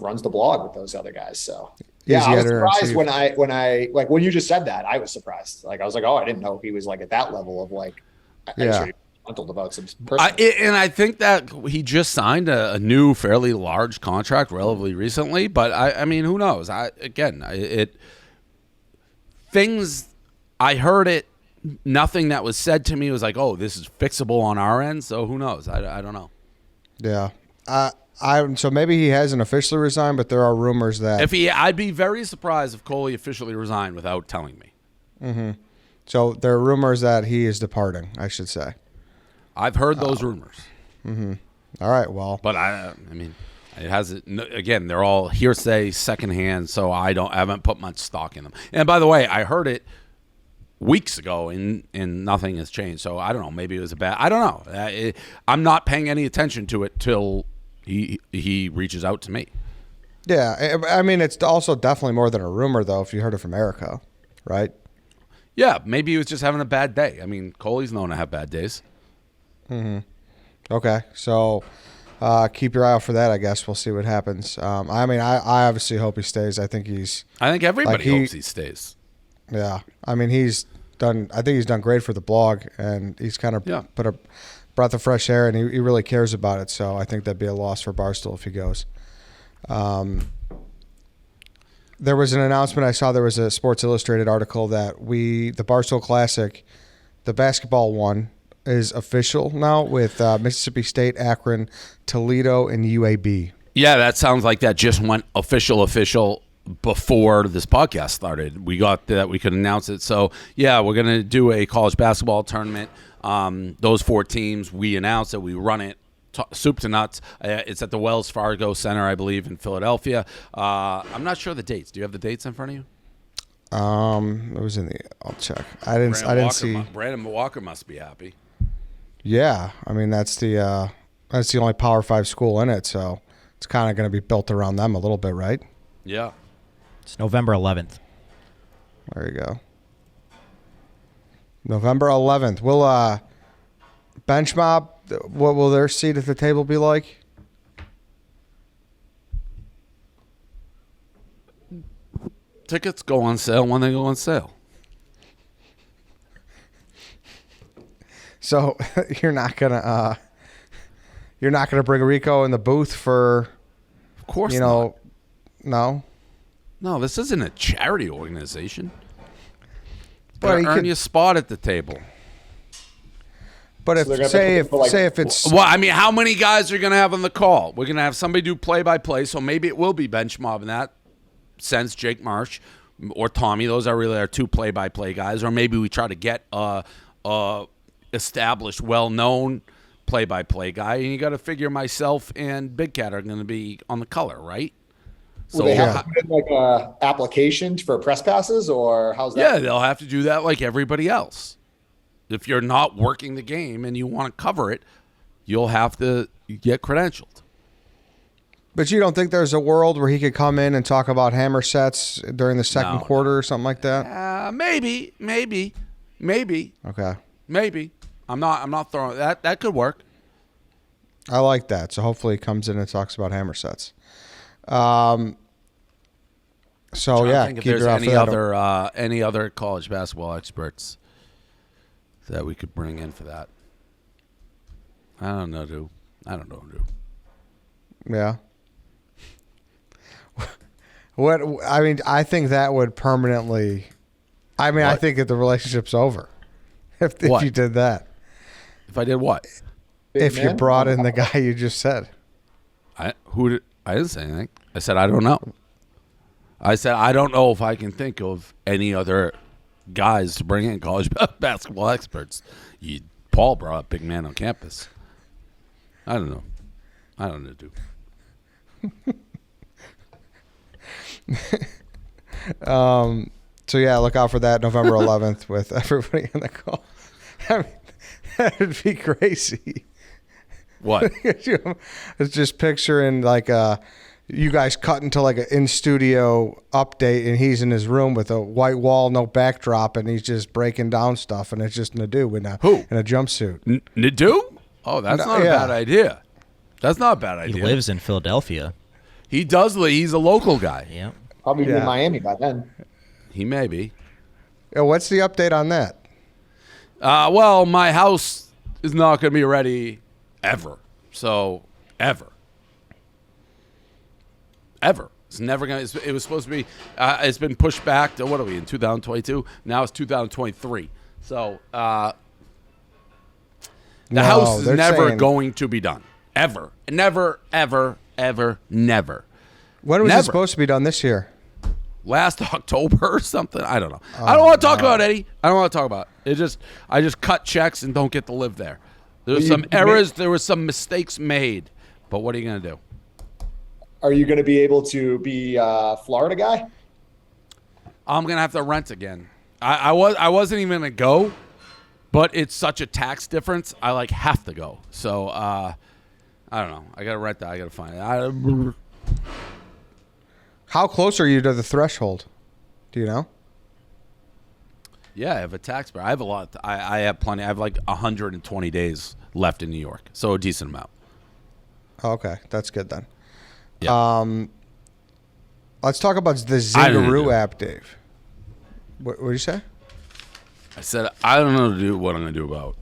runs the blog with those other guys. So yeah, I was surprised when you just said that. I was surprised. Like I was like, oh, I didn't know he was like at that level of like. About some and I think that he just signed a new, fairly large contract relatively recently. But I mean, who knows? I heard it. Nothing that was said to me was like, oh, this is fixable on our end. So who knows? I don't know. Yeah. So maybe he hasn't officially resigned, but there are rumors that I'd be very surprised if Coley officially resigned without telling me. Mm-hmm. So there are rumors that he is departing, I should say. I've heard those rumors. Mm-hmm. All right. Well, but I mean, it hasn't. Again, they're all hearsay, secondhand. So I haven't put much stock in them. And by the way, I heard it weeks ago, and nothing has changed. So I don't know. Maybe it was I don't know. I'm not paying any attention to it till he reaches out to me. Yeah, I mean, it's also definitely more than a rumor, though. If you heard it from Erica, right? Yeah, maybe he was just having a bad day. I mean, Coley's known to have bad days. Mm-hmm. Okay, so keep your eye out for that. I guess we'll see what happens. I mean, I obviously hope he stays. I think everybody hopes he stays. Yeah, I mean, I think he's done great for the blog, and he's kind of put a breath of fresh air, and he really cares about it. So I think that'd be a loss for Barstool if he goes. There was an announcement I saw. There was a Sports Illustrated article that the Barstool Classic, the basketball one, is official now with Mississippi State, Akron, Toledo, and UAB. Yeah, that sounds like that just went official before this podcast started. We got that we could announce it. So, yeah, we're going to do a college basketball tournament. Those 4 teams, we announce it, we run it, soup to nuts. It's at the Wells Fargo Center, I believe, in Philadelphia. I'm not sure the dates. Do you have the dates in front of you? It was I'll check. I didn't see. Brandon Walker must be happy. Yeah, I mean that's the only Power 5 school in it, so it's kind of going to be built around them a little bit, right? Yeah. It's November 11th. There you go. November 11th. Will Bench Mob, what will their seat at the table be like? Tickets go on sale when they go on sale. So you're not gonna bring Rico in the booth for, of course, not. No, this isn't a charity organization. But earn you a spot at the table. But say if it's well, I mean, how many guys are going to have on the call? We're going to have somebody do play-by-play, so maybe it will be Bench Mob in that sense, Jake Marsh or Tommy. Those are really our 2 play-by-play guys. Or maybe we try to get established, well-known play-by-play guy, and you got to figure myself and Big Cat are going to be on the color, right? So they have to put in like a application for press passes, or how's that? Yeah, they'll have to do that like everybody else. If you're not working the game and you want to cover it, you'll have to get credentialed. But you don't think there's a world where he could come in and talk about hammer sets during the second quarter or something like that? Maybe. Okay. Maybe. I'm not throwing that. That could work. I like that. So hopefully he comes in and talks about hammer sets. So I yeah, think if keep there's your eye for that. any other college basketball experts that we could bring in for that. I don't know, dude. Yeah. What I mean, I think that would permanently. I mean, I What? think that the relationship's over if What? you did that. If I did what? If you man? brought in the guy you just said. I didn't say anything. I said I don't know. I said I don't know if I can think of any other guys to bring in college basketball experts. Paul brought up big man on campus. I don't know, dude. So yeah, look out for that November 11th with everybody in the call. I mean, that would be crazy. What? It's just picturing like you guys cut into like an in studio update, and he's in his room with a white wall, no backdrop, and he's just breaking down stuff, and it's just Nadu in a jumpsuit. Nadu? Oh, that's not a bad idea. That's not a bad idea. He lives in Philadelphia. He does. He's a local guy. Yeah. Probably be Yeah. in Miami by then. He may be. Yeah, what's the update on that? Well, my house is not going to be ready ever. So, ever. It's never going to. It was supposed to be. It's been pushed back to, what are we, in 2022? Now it's 2023. So, the house is never going to be done. Ever. Never, ever, ever, never. When was Never. it supposed to be done this year? Last October or something. I don't know. I don't want to talk about it, Eddie. I don't want to talk about it. I just cut checks and don't get to live there. There were some errors. There were some mistakes made. But what are you going to do? Are you going to be able to be Florida guy? I'm going to have to rent again. I wasn't even going to go, but it's such a tax difference. I have to go. So I don't know. I got to rent that. I got to find it. How close are you to the threshold? Do you know? Yeah, I have a tax bill. I have a lot. I have plenty. I have 120 days left in New York, so a decent amount. Oh, okay, that's good then. Yeah. Let's talk about the I didn't Zingaroo do it. app, Dave. What did you say? I said I don't know what I'm going to do about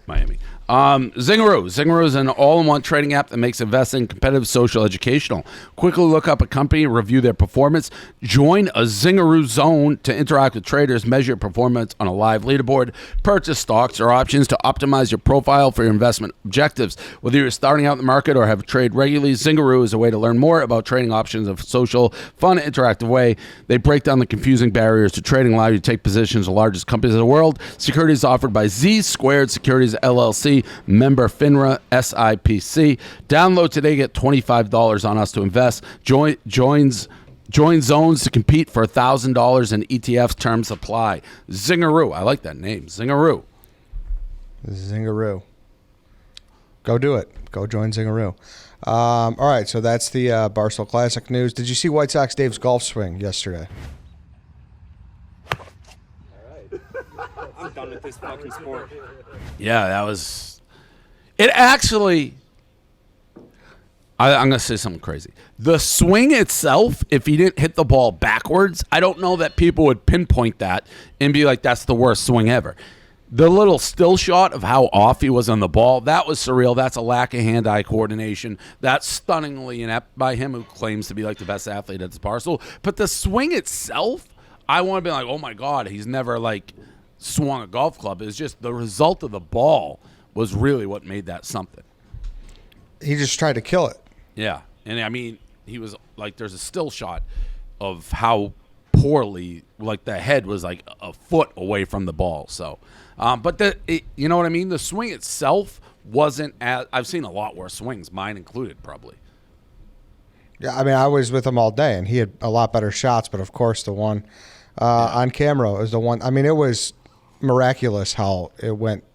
Miami. Zingaroo. Zingaroo is an all-in-one trading app that makes investing competitive, social, educational. Quickly look up a company, review their performance, join a Zingaroo zone to interact with traders, measure your performance on a live leaderboard, purchase stocks or options to optimize your profile for your investment objectives. Whether you're starting out in the market or have traded regularly, Zingaroo is a way to learn more about trading options in a social, fun, interactive way. They break down the confusing barriers to trading, allow you to take positions of the largest companies in the world. Securities offered by Z Squared Securities LLC. Member FINRA SIPC. Download today. Get $25 on us to invest. Join zones to compete for $1,000 in ETFs. Terms apply. Zingaroo. I like that name. Zingaroo. Zingaroo. Go do it. Go join Zingaroo. All right, so that's the Barstool Classic news. Did you see White Sox Dave's golf swing yesterday? I'm done with this fucking sport. Yeah, that was. It actually. I'm going to say something crazy. The swing itself, if he didn't hit the ball backwards, I don't know that people would pinpoint that and be like, that's the worst swing ever. The little still shot of how off he was on the ball, that was surreal. That's a lack of hand-eye coordination. That's stunningly inept by him, who claims to be the best athlete at the Barstool. But the swing itself, I want to be like, oh my God, he's never swung a golf club. It's just the result of the ball was really what made that something. He just tried to kill it. Yeah. And I mean, he was there's a still shot of how poorly, the head was a foot away from the ball. So, but you know what I mean? The swing itself wasn't I've seen a lot worse swings, mine included probably. Yeah, I mean, I was with him all day, and he had a lot better shots, but of course the one on camera is the one. I mean, it was miraculous how it went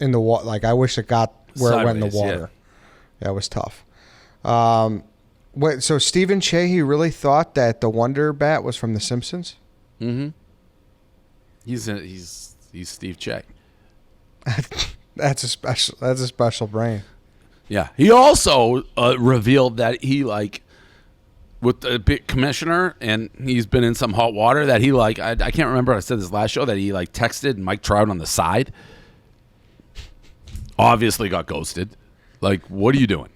in the water. I wish it got where it went in the water. Yeah, it was tough. So Stephen Che, he really thought that the Wonder Bat was from The Simpsons? Mm-hmm. He's Steve Che. That's a special brain. Yeah. He also revealed that he with the big commissioner, and he's been in some hot water that he like. I can't remember. I said this last show that he like texted Mike Trout on the side. Obviously got ghosted. Like, what are you doing?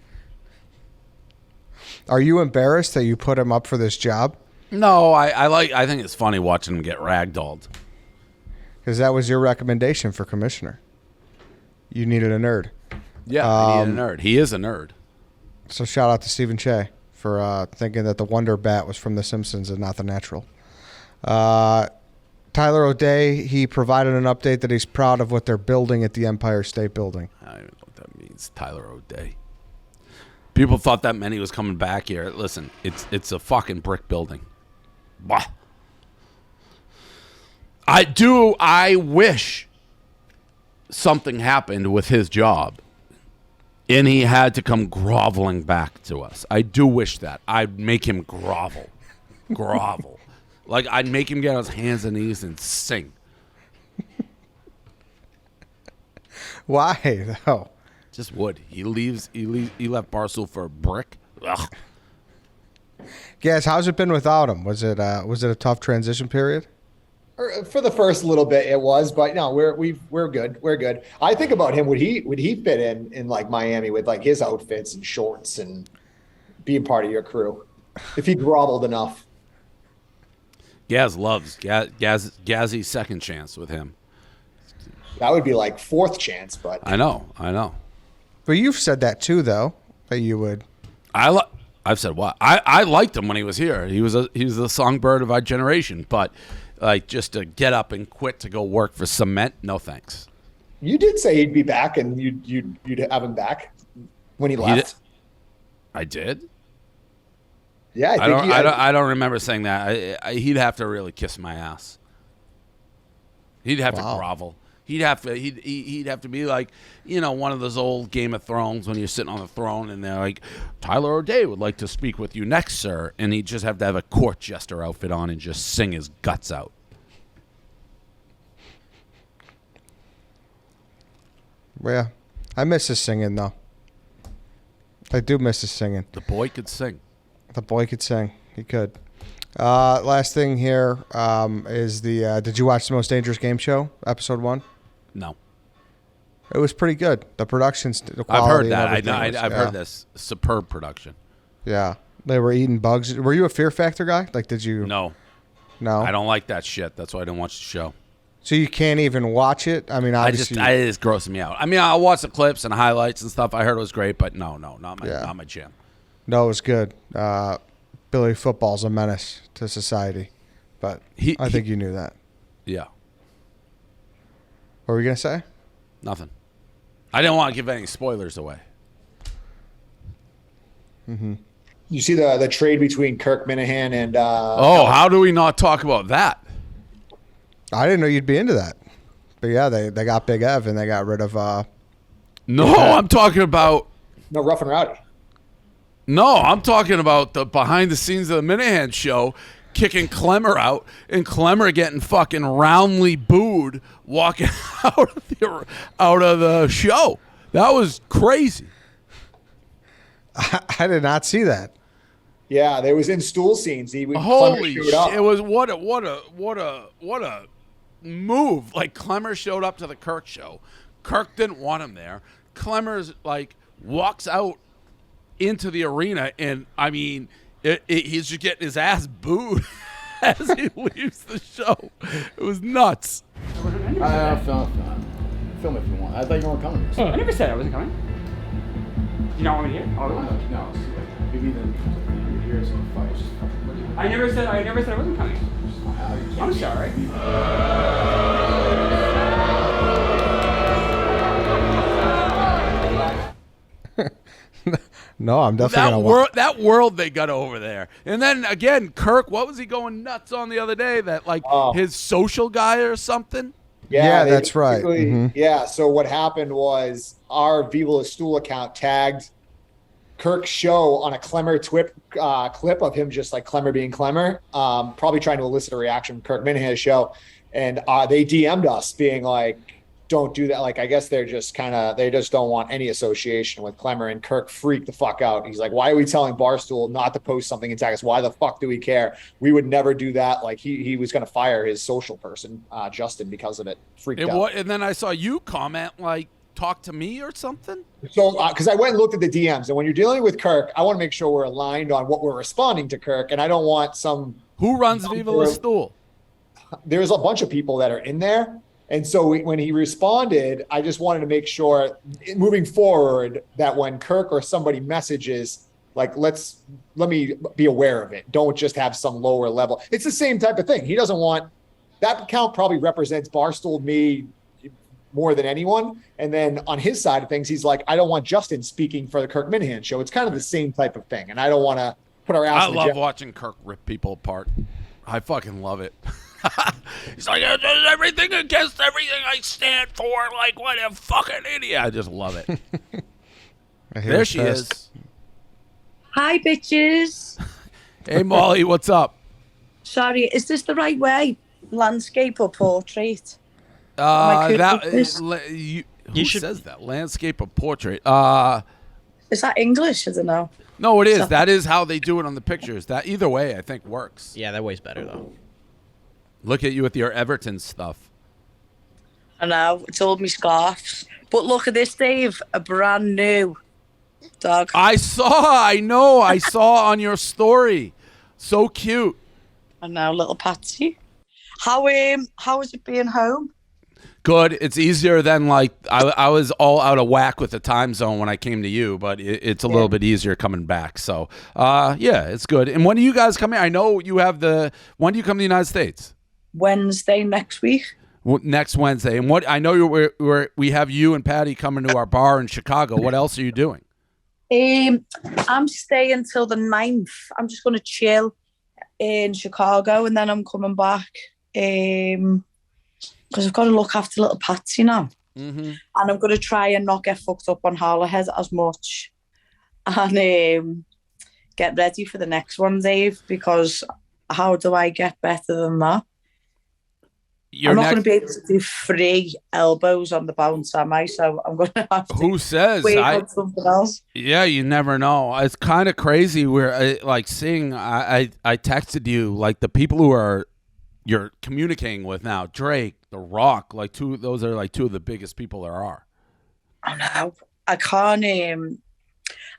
Are you embarrassed that you put him up for this job? No, I think it's funny watching him get ragdolled. Because that was your recommendation for commissioner. You needed a nerd. Yeah, I need a nerd. He is a nerd. So shout out to Stephen Che for thinking that the Wonder Bat was from The Simpsons and not The Natural. Tyler O'Day, he provided an update that he's proud of what they're building at the Empire State Building. I don't even know what that means, Tyler O'Day. People thought that meant he was coming back here. Listen, it's a fucking brick building. Bah. I wish something happened with his job and he had to come groveling back to us. I do wish that. I'd make him grovel. Like, I'd make him get on his hands and knees and sing. Why, though? Just would. He left Barstool for a brick. Ugh. Guys, how's it been without him? Was it a tough transition period? For the first little bit, it was, but no, we're good. We're good. I think about him. Would he fit in like Miami with like his outfits and shorts and being part of your crew if he groveled enough? Gaz loves Gazzy's second chance with him. That would be like fourth chance, but I know. But you've said that too, though, that you would. I've said what? I liked him when he was here. He was the songbird of our generation, but like just to get up and quit to go work for cement, no thanks. You did say he'd be back, and you'd have him back when he left. I did. Yeah, I don't remember saying that. He'd have to really kiss my ass. He'd have to grovel. He'd have to be like, one of those old Game of Thrones when you're sitting on the throne and they're like, Tyler O'Day would like to speak with you next, sir. And he'd just have to have a court jester outfit on and just sing his guts out. Yeah. I miss his singing, though. I do miss his singing. The boy could sing. The boy could sing. He could. Last thing here is the did you watch The Most Dangerous Game Show, episode 1? No. It was pretty good. The production's the I've heard quality. that. I've heard this. Superb production. Yeah. They were eating bugs. Were you a Fear Factor guy? Like, did you? No. No? I don't like that shit. That's why I didn't watch the show. So you can't even watch it? I mean, obviously. It just grosses me out. I mean, I'll watch the clips and highlights and stuff. I heard it was great, but not my jam. No, it was good. Billy Football's a menace to society. But I think you knew that. Yeah. What were you going to say? Nothing. I didn't want to give any spoilers away. Mm-hmm. You see the trade between Kirk Minahan and how do we not talk about that? I didn't know you'd be into that. But yeah, they got Big Ev and they got rid of No, I'm talking about Rough and Rowdy. No, I'm talking about the behind the scenes of the Minahan show, kicking Clemmer out and Clemmer getting fucking roundly booed walking out of the show. That was crazy. I did not see that. Yeah, there was in stool scenes. Holy shit! It was what a move. Like Clemmer showed up to the Kirk show. Kirk didn't want him there. Clemmer's like walks out into the arena, and I mean, he's just getting his ass booed as he leaves the show. It was nuts. Film if you want. I thought you weren't coming. I never said I wasn't coming. You don't want me here? Oh, No. Maybe then you're here, so fuck. Just fucking. I never said I wasn't coming. I'm sorry. No, I'm definitely gonna that world they got over there. And then again, Kirk, what was he going nuts on the other day? That like his social guy or something? Yeah, that's right. Mm-hmm. Yeah. So what happened was our Viva La Stool account tagged Kirk's show on a Clemmer clip of him just like Clemmer being Clemmer, probably trying to elicit a reaction from Kirk Minahan's show. And they DM'd us being like, don't do that. Like, I guess they're just they just don't want any association with Clemmer, and Kirk freaked the fuck out. He's like, why are we telling Barstool not to post something and tag us? Why the fuck do we care? We would never do that. Like, he was going to fire his social person, Justin, because of it. Freaked out. And then I saw you comment, like, talk to me or something. So, because I went and looked at the DMs, and when you're dealing with Kirk, I want to make sure we're aligned on what we're responding to Kirk, and I don't want Who runs Viva La Stool? There's a bunch of people that are in there. And so when he responded, I just wanted to make sure moving forward that when Kirk or somebody messages, like, let me be aware of it. Don't just have some lower level. It's the same type of thing. He doesn't want that account probably represents Barstool, me more than anyone. And then on his side of things, he's like, I don't want Justin speaking for the Kirk Minahan show. It's kind of the same type of thing. And I don't want to put our ass I love watching Kirk rip people apart. I fucking love it. He's like, everything against everything I stand for. Like, what a fucking idiot. I just love it. There she is. Hi, bitches. Hey, Molly, what's up? Sorry, is this the right way? Landscape or portrait? Who says that? Landscape or portrait? Is that English? I don't know. No, it is. That is how they do it on the pictures. That either way, I think, works. Yeah, that way's better, though. Look at you with your Everton stuff. I know. It's all my scarves. But look at this, Dave. A brand new dog. I saw on your story. So cute. I know, little Patsy. How is it being home? Good. It's easier than, like, I was all out of whack with the time zone when I came to you, but it's a little bit easier coming back. So, yeah, it's good. And when do you guys come in? I know you have when do you come to the United States? Wednesday next week. Next Wednesday. And I know we have you and Paddy coming to our bar in Chicago. What else are you doing? I'm staying till the 9th. I'm just going to chill in Chicago, and then I'm coming back because I've got to look after little Patsy now. Mm-hmm. And I'm going to try and not get fucked up on Harlowhead as much, and get ready for the next one, Dave, because how do I get better than that? I'm not going to be able to do 3 elbows on the bounce, am I? So I'm going to have to. Who says? On something else. Yeah, you never know. It's kind of crazy. Where seeing, I texted you, like, the people who you're communicating with now, Drake, The Rock, like those are like 2 of the biggest people there are. I know. I can't.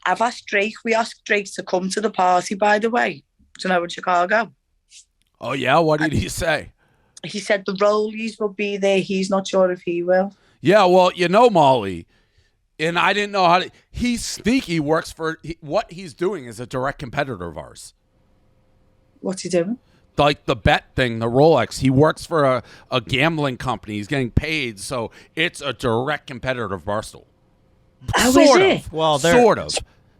I've asked Drake. We asked Drake to come to the party, by the way, in Chicago. Oh yeah, what did he say? He said the Rollies will be there. He's not sure if he will. Yeah, well, Molly, and I didn't know how to. He works for what he's doing is a direct competitor of ours. What's he doing? Like the bet thing, the Rolex. He works for a gambling company. He's getting paid, so it's a direct competitor of Barstool. Sort of. Well, they're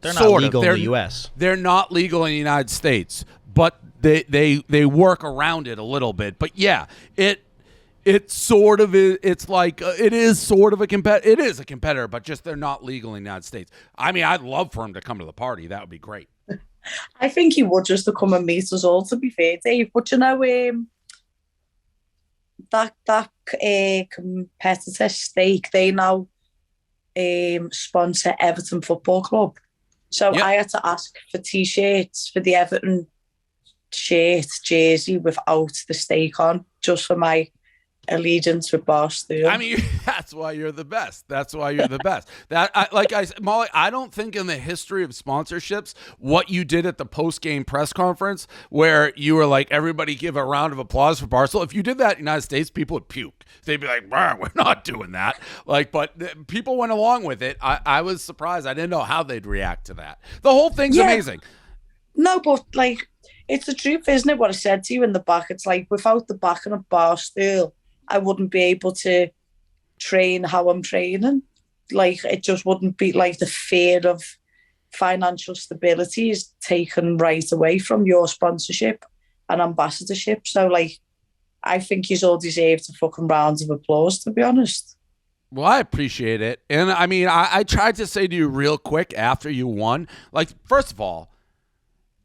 not legal in the U.S. They're not legal in the United States, but they work around it a little bit. But yeah, it sort of is. It's like it is sort of a competitor. It is a competitor, but just they're not legal in the United States. I mean, I'd love for him to come to the party. That would be great. I think he would just to come and meet us all, to be fair, Dave. But that competitor Stake, they now sponsor Everton Football Club. So I had to ask for T-shirts for the Everton jersey without the stake on, just for my allegiance with Barstool. I mean, that's why you're the best. That's why you're the best. Like I said, Molly, I don't think in the history of sponsorships, what you did at the post-game press conference where you were like, everybody give a round of applause for Barstool. If you did that in the United States, people would puke. They'd be like, we're not doing that. Like, but people went along with it. I was surprised. I didn't know how they'd react to that. The whole thing's amazing. No, but like, it's the truth, isn't it? What I said to you in the back. It's like, without the backing of Barstool, I wouldn't be able to train how I'm training. Like, it just wouldn't be like the fear of financial stability is taken right away from your sponsorship and ambassadorship. So, like, I think you all deserve a fucking round of applause, to be honest. Well, I appreciate it. And I mean, I tried to say to you real quick after you won, like, first of all,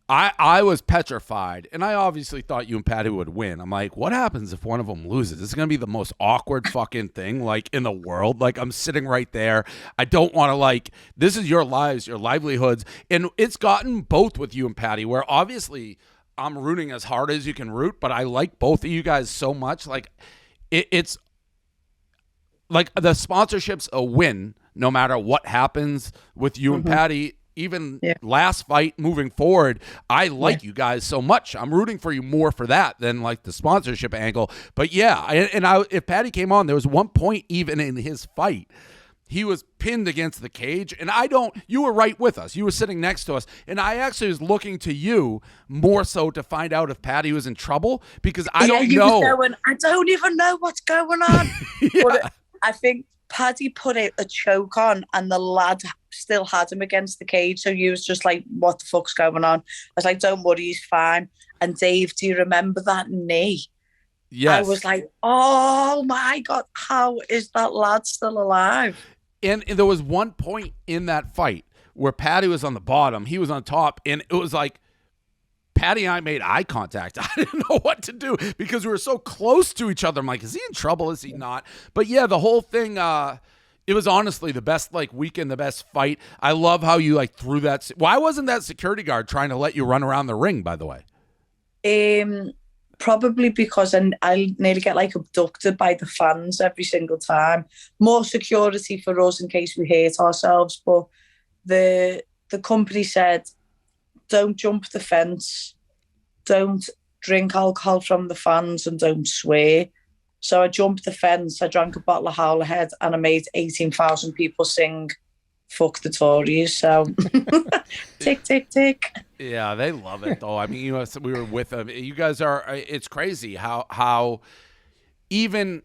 I was petrified, and I obviously thought you and Paddy would win. I'm like, what happens if one of them loses? This is going to be the most awkward fucking thing, like, in the world. Like, I'm sitting right there. I don't want to, like, this is your lives, your livelihoods. And it's gotten both with you and Paddy, where obviously I'm rooting as hard as you can root, but I like both of you guys so much. Like, it's like the sponsorship's a win no matter what happens with you and Paddy. Even last fight moving forward, I like you guys so much. I'm rooting for you more for that than like the sponsorship angle. But yeah, if Paddy came on, there was one point even in his fight, he was pinned against the cage, and you were right with us. You were sitting next to us, and I actually was looking to you more so to find out if Paddy was in trouble, because I don't know. I don't even know what's going on. But I think Paddy put a choke on, and the lad still had him against the cage. So he was just like, what the fuck's going on? I was like, don't worry, he's fine. And Dave, do you remember that knee? Yes. I was like, oh my God, how is that lad still alive? And there was one point in that fight where Paddy was on the bottom, he was on top, and it was like Paddy and I made eye contact. I didn't know what to do because we were so close to each other. I'm like, is he in trouble? Is he not? But yeah, the whole thing, it was honestly the best like weekend, the best fight. I love how you like threw that. Why wasn't that security guard trying to let you run around the ring, by the way? Probably because I nearly get like abducted by the fans every single time. More security for us in case we hurt ourselves. But the company said, don't jump the fence, don't drink alcohol from the fans, and don't swear. So I jumped the fence, I drank a bottle of Howlerhead, and I made 18,000 people sing "Fuck the Tories." So tick, tick, tick. Yeah, they love it though. I mean, we were with them. You guys are. It's crazy how even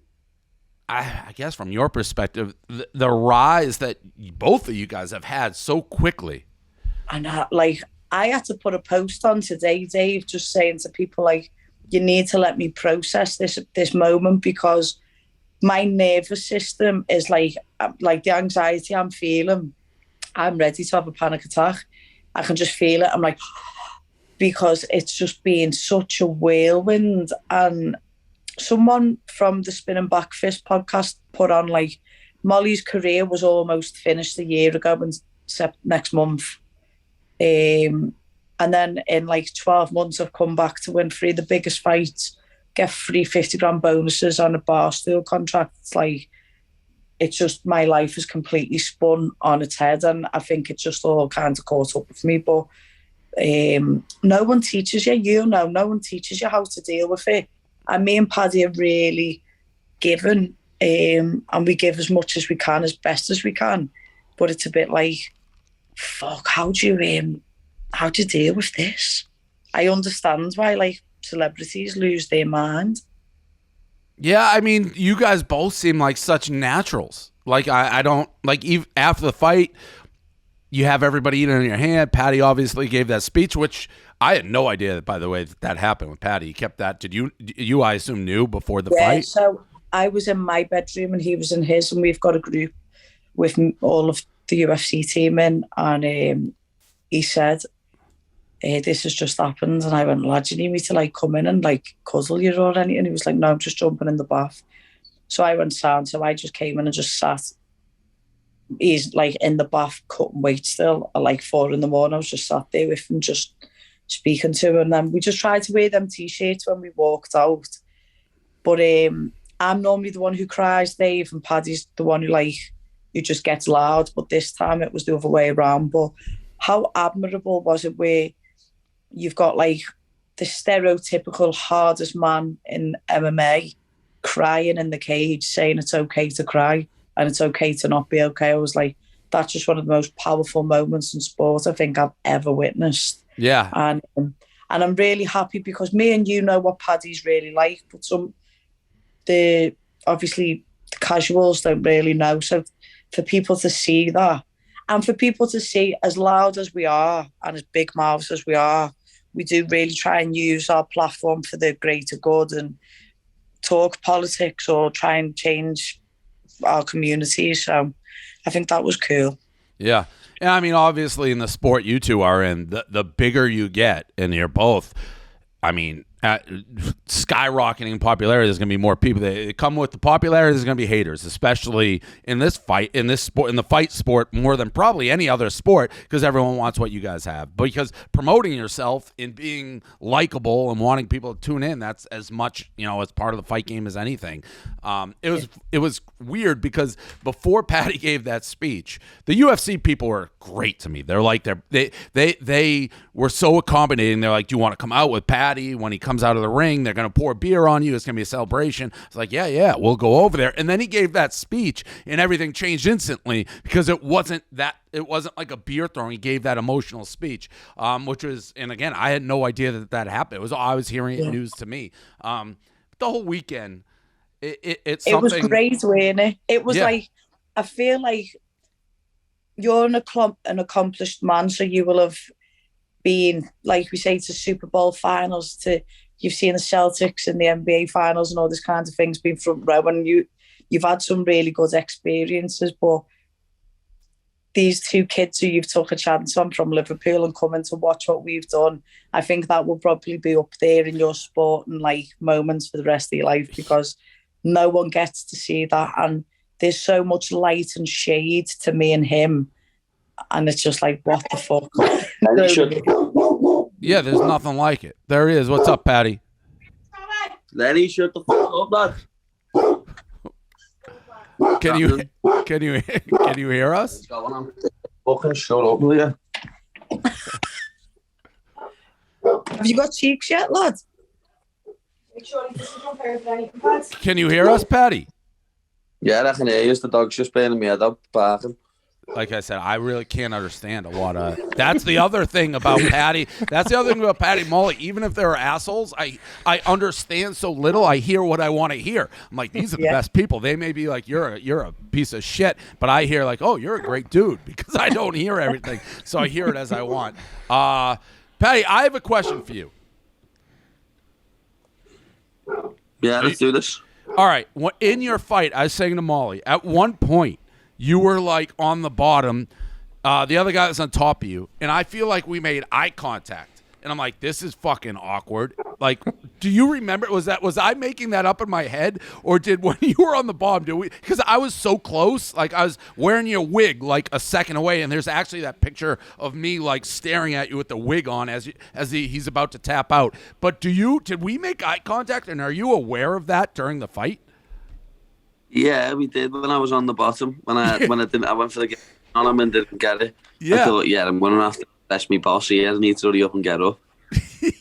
I guess from your perspective, the rise that both of you guys have had so quickly. And I had to put a post on today, Dave, just saying to people like, you need to let me process this moment, because my nervous system is like the anxiety I'm feeling. I'm ready to have a panic attack. I can just feel it. I'm like, because it's just been such a whirlwind. And someone from the Spin and Back Fist podcast put on like, Molly's career was almost finished a year ago and next month. And then in like 12 months, I've come back to win 3 of the biggest fights, get 3 50-grand bonuses on a Barstool contract. It's like, it's just, my life is completely spun on its head, and I think it's just all kind of caught up with me. But no one teaches you, no one teaches you how to deal with it. And me and Paddy are really given, and we give as much as we can, as best as we can. But it's a bit like, fuck, how do you deal with this? I understand why like celebrities lose their mind. Yeah, I mean, you guys both seem like such naturals. Like I don't like, even after the fight, you have everybody eating in your hand. Paddy obviously gave that speech, which I had no idea, by the way, that happened with Paddy. He kept that. Did you I assume knew before the fight? So I was in my bedroom and he was in his, and we've got a group with all of the UFC team in, and he said, this has just happened. And I went, lad, do you need me to like come in and like cuddle you or anything? And he was like, no, I'm just jumping in the bath. So I went down. So I just came in and just sat. He's like in the bath cutting weight still at like 4 a.m. I was just sat there with him, just speaking to him. And then we just tried to wear them t-shirts when we walked out. But I'm normally the one who cries, Dave, and Paddy's the one who just gets loud. But this time it was the other way around. But how admirable was it where you've got like the stereotypical hardest man in MMA crying in the cage, saying it's okay to cry and it's okay to not be okay. I was like, that's just one of the most powerful moments in sport I think I've ever witnessed. Yeah. And I'm really happy, because me and you know what Paddy's really like, but obviously the casuals don't really know. So for people to see that, and for people to see, as loud as we are and as big mouths as we are, we do really try and use our platform for the greater good and talk politics or try and change our community. So I think that was cool. Yeah. And I mean, obviously, in the sport you two are in, the bigger you get, and you're both, I mean, skyrocketing in popularity. There's going to be more people that come with the popularity. There's going to be haters, especially in this fight, in this sport, in the fight sport, more than probably any other sport, because everyone wants what you guys have. Because promoting yourself and being likable and wanting people to tune in, that's as much, as part of the fight game as anything. It was weird because before Paddy gave that speech, the UFC people were great to me. They're like they were so accommodating. They're like, do you want to come out with Paddy when he comes out of the ring? They're going to pour beer on you. It's going to be a celebration. It's like, yeah, we'll go over there. And then he gave that speech and everything changed instantly because it wasn't like a beer throwing. He gave that emotional speech, which was, and again, I had no idea that happened. I was hearing it news to me. The whole weekend, it's something. It was great, wasn't it? It was like, I feel like you're an accomplished man, so you will have been, like we say, to Super Bowl finals, you've seen the Celtics in the NBA finals and all this kinds of things, been front row, and you've had some really good experiences. But these two kids who you've took a chance on from Liverpool and coming to watch what we've done, I think that will probably be up there in your sport and like moments for the rest of your life, because no one gets to see that, and there's so much light and shade to me and him, and it's just like, what the fuck. Yeah, there's nothing like it. There is. What's up, Paddy? Lenny, shut the fuck up, lad. Can you hear us? Fucking shut up, will you? Have you got cheeks yet, lad? Can you hear us, Paddy? Yeah, I can hear you. The dog's just burning me head up, barking. Like I said, I really can't understand a lot of. That's the other thing about Paddy. That's the other thing about Paddy Molly. Even if they're assholes, I understand so little. I hear what I want to hear. I'm like, these are the best people. They may be like, you're a piece of shit, but I hear like, oh, you're a great dude, because I don't hear everything, so I hear it as I want. Paddy, I have a question for you. Yeah, let's do this. All right. In your fight, I was saying to Molly, at one point, you were like on the bottom. The other guy was on top of you. And I feel like we made eye contact. And I'm like, this is fucking awkward. Like, do you remember? Was I making that up in my head? Or when you were on the bottom, because I was so close. Like, I was wearing your wig like a second away. And there's actually that picture of me like staring at you with the wig on as he's about to tap out. But did we make eye contact? And are you aware of that during the fight? Yeah, we did when I was on the bottom. When I went for the game on him and didn't get it. Yeah. I thought, I'm going to have to test me boss here. I need to hurry up and get up.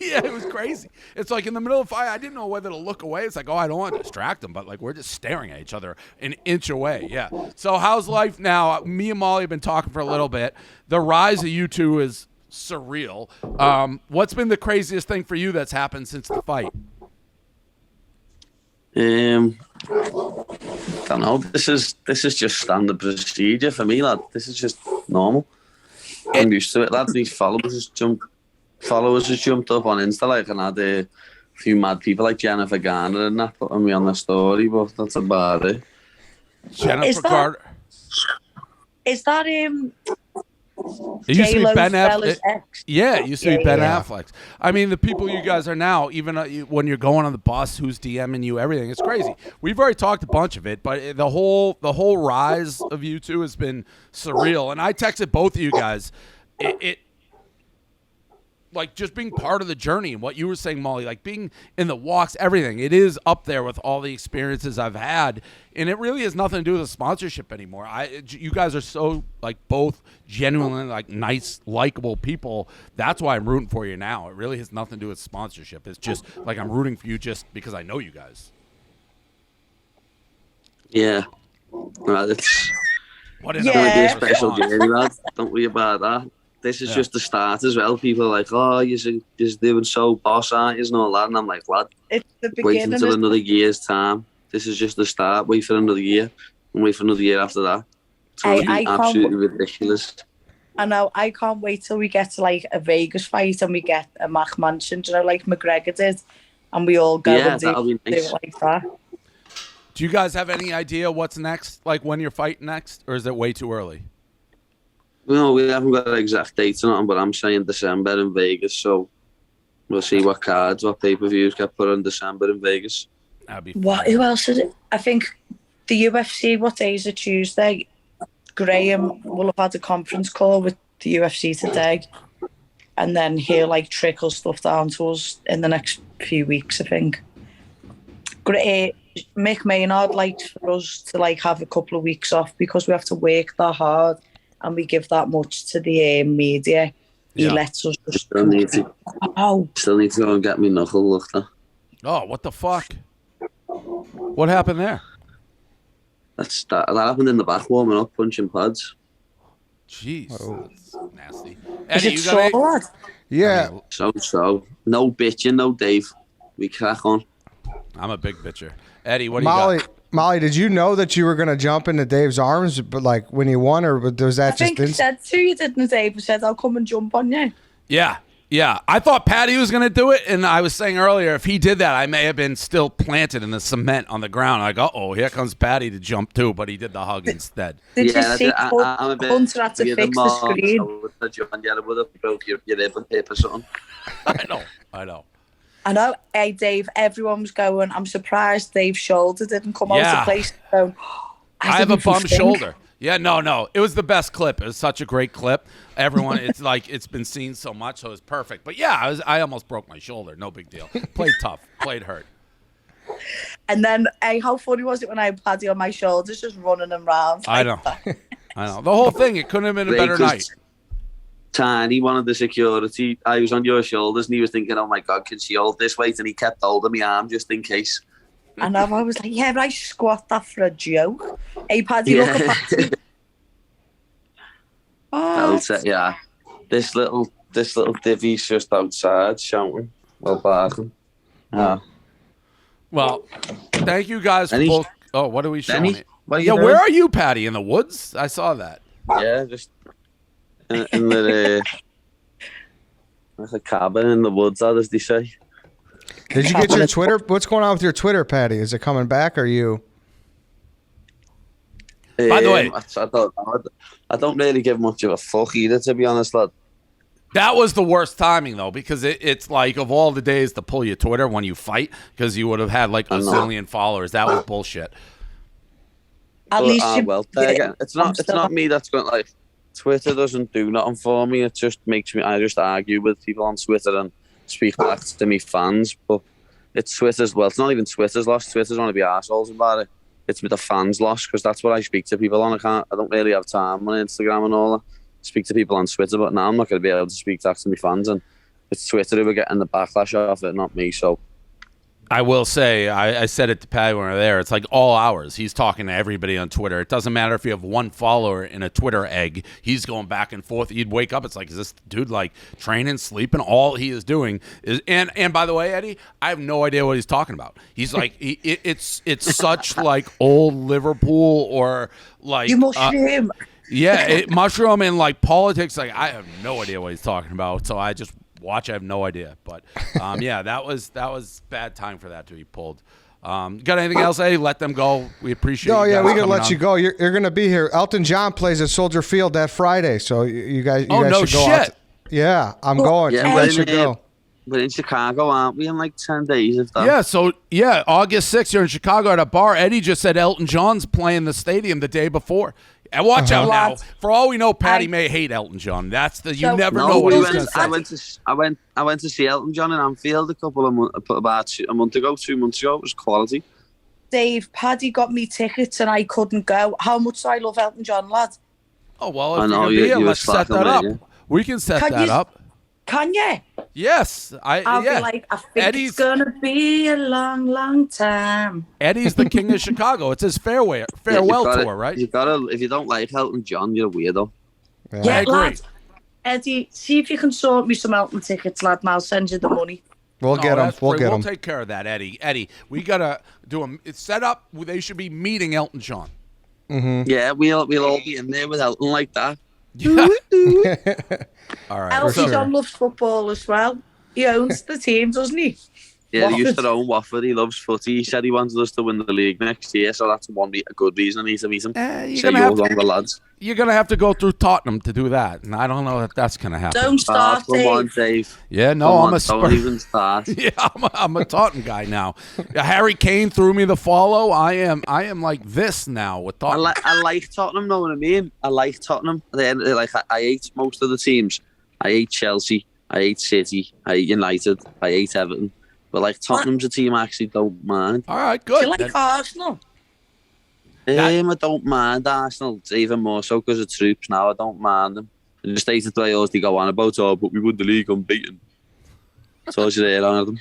Yeah, it was crazy. It's like in the middle of the fight, I didn't know whether to look away. It's like, I don't want to distract him, but like we're just staring at each other an inch away. Yeah. So how's life now? Me and Molly have been talking for a little bit. The rise of you two is surreal. What's been the craziest thing for you that's happened since the fight? Don't know. This is just standard procedure for me, lad. This is just normal. I'm used to it, lad. These followers has jumped up on Insta, like, and had a few mad people like Jennifer Garner and that putting me on the story, but that's about it. Jennifer Garner. Is that It used to be Ben Affleck. ex? Yeah, it used to be Ben Affleck. I mean, the people you guys are now, even when you're going on the bus, who's DMing you, everything, it's crazy. We've already talked a bunch of it, but the whole rise of you two has been surreal. And I texted both of you guys. It like just being part of the journey and what you were saying, Molly, like being in the walks, everything. It is up there with all the experiences I've had, and it really has nothing to do with the sponsorship anymore. You guys are so like both genuinely like nice, likable people. That's why I'm rooting for you now. It really has nothing to do with sponsorship. It's just like I'm rooting for you just because I know you guys. Yeah. It's what is going to be a special journey, lad. Don't worry about that. This is just the start as well. People are like, oh, you're doing so boss, aren't you? And all that. And I'm like, lad, it's the wait until another year's time. This is just the start. Wait for another year. And wait for another year after that. It's absolutely ridiculous. I know. I can't wait till we get to like a Vegas fight and we get a Mac Mansion, like McGregor did. And we all go and do it like that. Do you guys have any idea what's next? Like when you're fighting next? Or is it way too early? No, we haven't got exact dates or nothing, but I'm saying December in Vegas, so we'll see what pay-per-views get put on December in Vegas. Who else is it? I think the UFC, what day is it? Tuesday? Graham will have had a conference call with the UFC today, and then he'll like trickle stuff down to us in the next few weeks, I think. Mick Maynard likes for us to like have a couple of weeks off because we have to work that hard and we give that much to the media. He lets us just still need to go and get me knuckle looked at. Oh, what the fuck? What happened there? That happened in the back warming up, punching pads. Jeez, that's nasty. Is Eddie, it so? Yeah. So. No bitching, no Dave. We crack on. I'm a big bitcher. Eddie, what do you got? Molly, did you know that you were going to jump into Dave's arms, but like when he won, or was that just? I think he said to you, didn't Dave? He said, "I'll come and jump on you." Yeah. I thought Paddy was going to do it, and I was saying earlier, if he did that, I may have been still planted in the cement on the ground. Like, here comes Paddy to jump too, but he did the hug instead. Did you see Hunter had to fix the screen? I would have broke your rib and paper something. I know. Hey, Dave, everyone was going, I'm surprised Dave's shoulder didn't come out of place. Going, I have a bum shoulder. Yeah, no. It was the best clip. It was such a great clip. Everyone, it's like it's been seen so much, so it was perfect. But yeah, I almost broke my shoulder. No big deal. Played tough. Played hurt. And then, how funny was it when I had Paddy on my shoulders just running him around? I know. The whole thing, it couldn't have been a better night. Tiny, one of the security, I was on your shoulders and he was thinking, oh my God, can she hold this weight? And he kept holding my arm just in case. And I was like, yeah, but I squat that for a joke. Hey, Paddy, look at Paddy. Yeah. This little divvy's just outside shouting. Well, barking. Yeah. Well, thank you guys for both. Oh, what are we showing? Where are you, Paddy? In the woods? I saw that. Yeah, just in the like a cabin in the woods, as they say. Did you get your Twitter? What's going on with your Twitter, Paddy? Is it coming back? Or you? By the way, I don't really give much of a fuck either, to be honest, lad. That was the worst timing, though, because it's like of all the days to pull your Twitter when you fight, because you would have had like a zillion followers. That was bullshit. At least it's not me that's going like. Twitter doesn't do nothing for me. It just makes me. I just argue with people on Twitter and speak back to me fans. But it's Twitter's. Well, it's not even Twitter's loss. Twitter's want to be arseholes about it. It's with the fans' loss because that's what I speak to people on. I don't really have time on Instagram and all that. Speak to people on Twitter, but now I'm not going to be able to speak back to my fans. And it's Twitter who are getting the backlash off it, not me. So. I will say, I said it to Paddy when we were there, it's like all hours. He's talking to everybody on Twitter. It doesn't matter if you have one follower in a Twitter egg. He's going back and forth. You'd wake up, it's like, is this dude like training, sleeping? All he is doing is, and by the way, Eddie, I have no idea what he's talking about. He's like, it's such like old Liverpool or like. You mushroom. Mushroom and like politics. Like, I have no idea what he's talking about. So I just watch. I have no idea, but that was bad time for that to be pulled. Got anything else, Eddie? Let them go. We appreciate. No, you we can let on. you go. You're going to be here. Elton John plays at Soldier Field that Friday, so you guys. Oh, no should go shit. Yeah, I'm going. Yeah, you guys should go. We're in Chicago, aren't we? In like 10 days, if that. Yeah. So August 6th, you're in Chicago at a bar. Eddie just said Elton John's playing the stadium the day before. And watch out now. For all we know, Paddy may hate Elton John. You never know what he's going to say. I went to see Elton John in Anfield about 2 months ago. It was quality. Dave, Paddy got me tickets and I couldn't go. How much do I love Elton John, lad? Oh, well, if you're here, let's set that up. We can set that up. Can you? Yes. I'll be like, I think it's going to be a long, long time. Eddie's the king of Chicago. It's his farewell tour, right? If you don't like Elton John, you're a weirdo. Yeah, I agree. Lad, Eddie, see if you can sort me some Elton tickets, lad, and I'll send you the money. We'll get them. We'll take care of that, Eddie. Eddie, we got to do it's set up. They should be meeting Elton John. Mm-hmm. Yeah, we'll all be in there with Elton like that. Yeah. All right. Elton John loves football as well. He owns the team, doesn't he? Yeah, he used to own Watford. He loves footy. He said he wanted us to win the league next year, so that's a good reason I need to meet him. You're gonna have to go through Tottenham to do that, and I don't know if that's gonna happen. Don't start, come on, Dave. Yeah, no, Don't even start. Yeah, I'm a Tottenham guy now. Harry Kane threw me the follow. I am like this now with Tottenham. I like Tottenham. Know what I mean? I like Tottenham. I hate most of the teams. I hate Chelsea. I hate City. I hate United. I hate Everton. But like Tottenham's a team I actually don't mind. All right, good. Do you like Arsenal? I don't mind Arsenal. Even more so because of Troops now. I don't mind them. And the state of players they go on about, but we won the league unbeaten. So I should hear on them.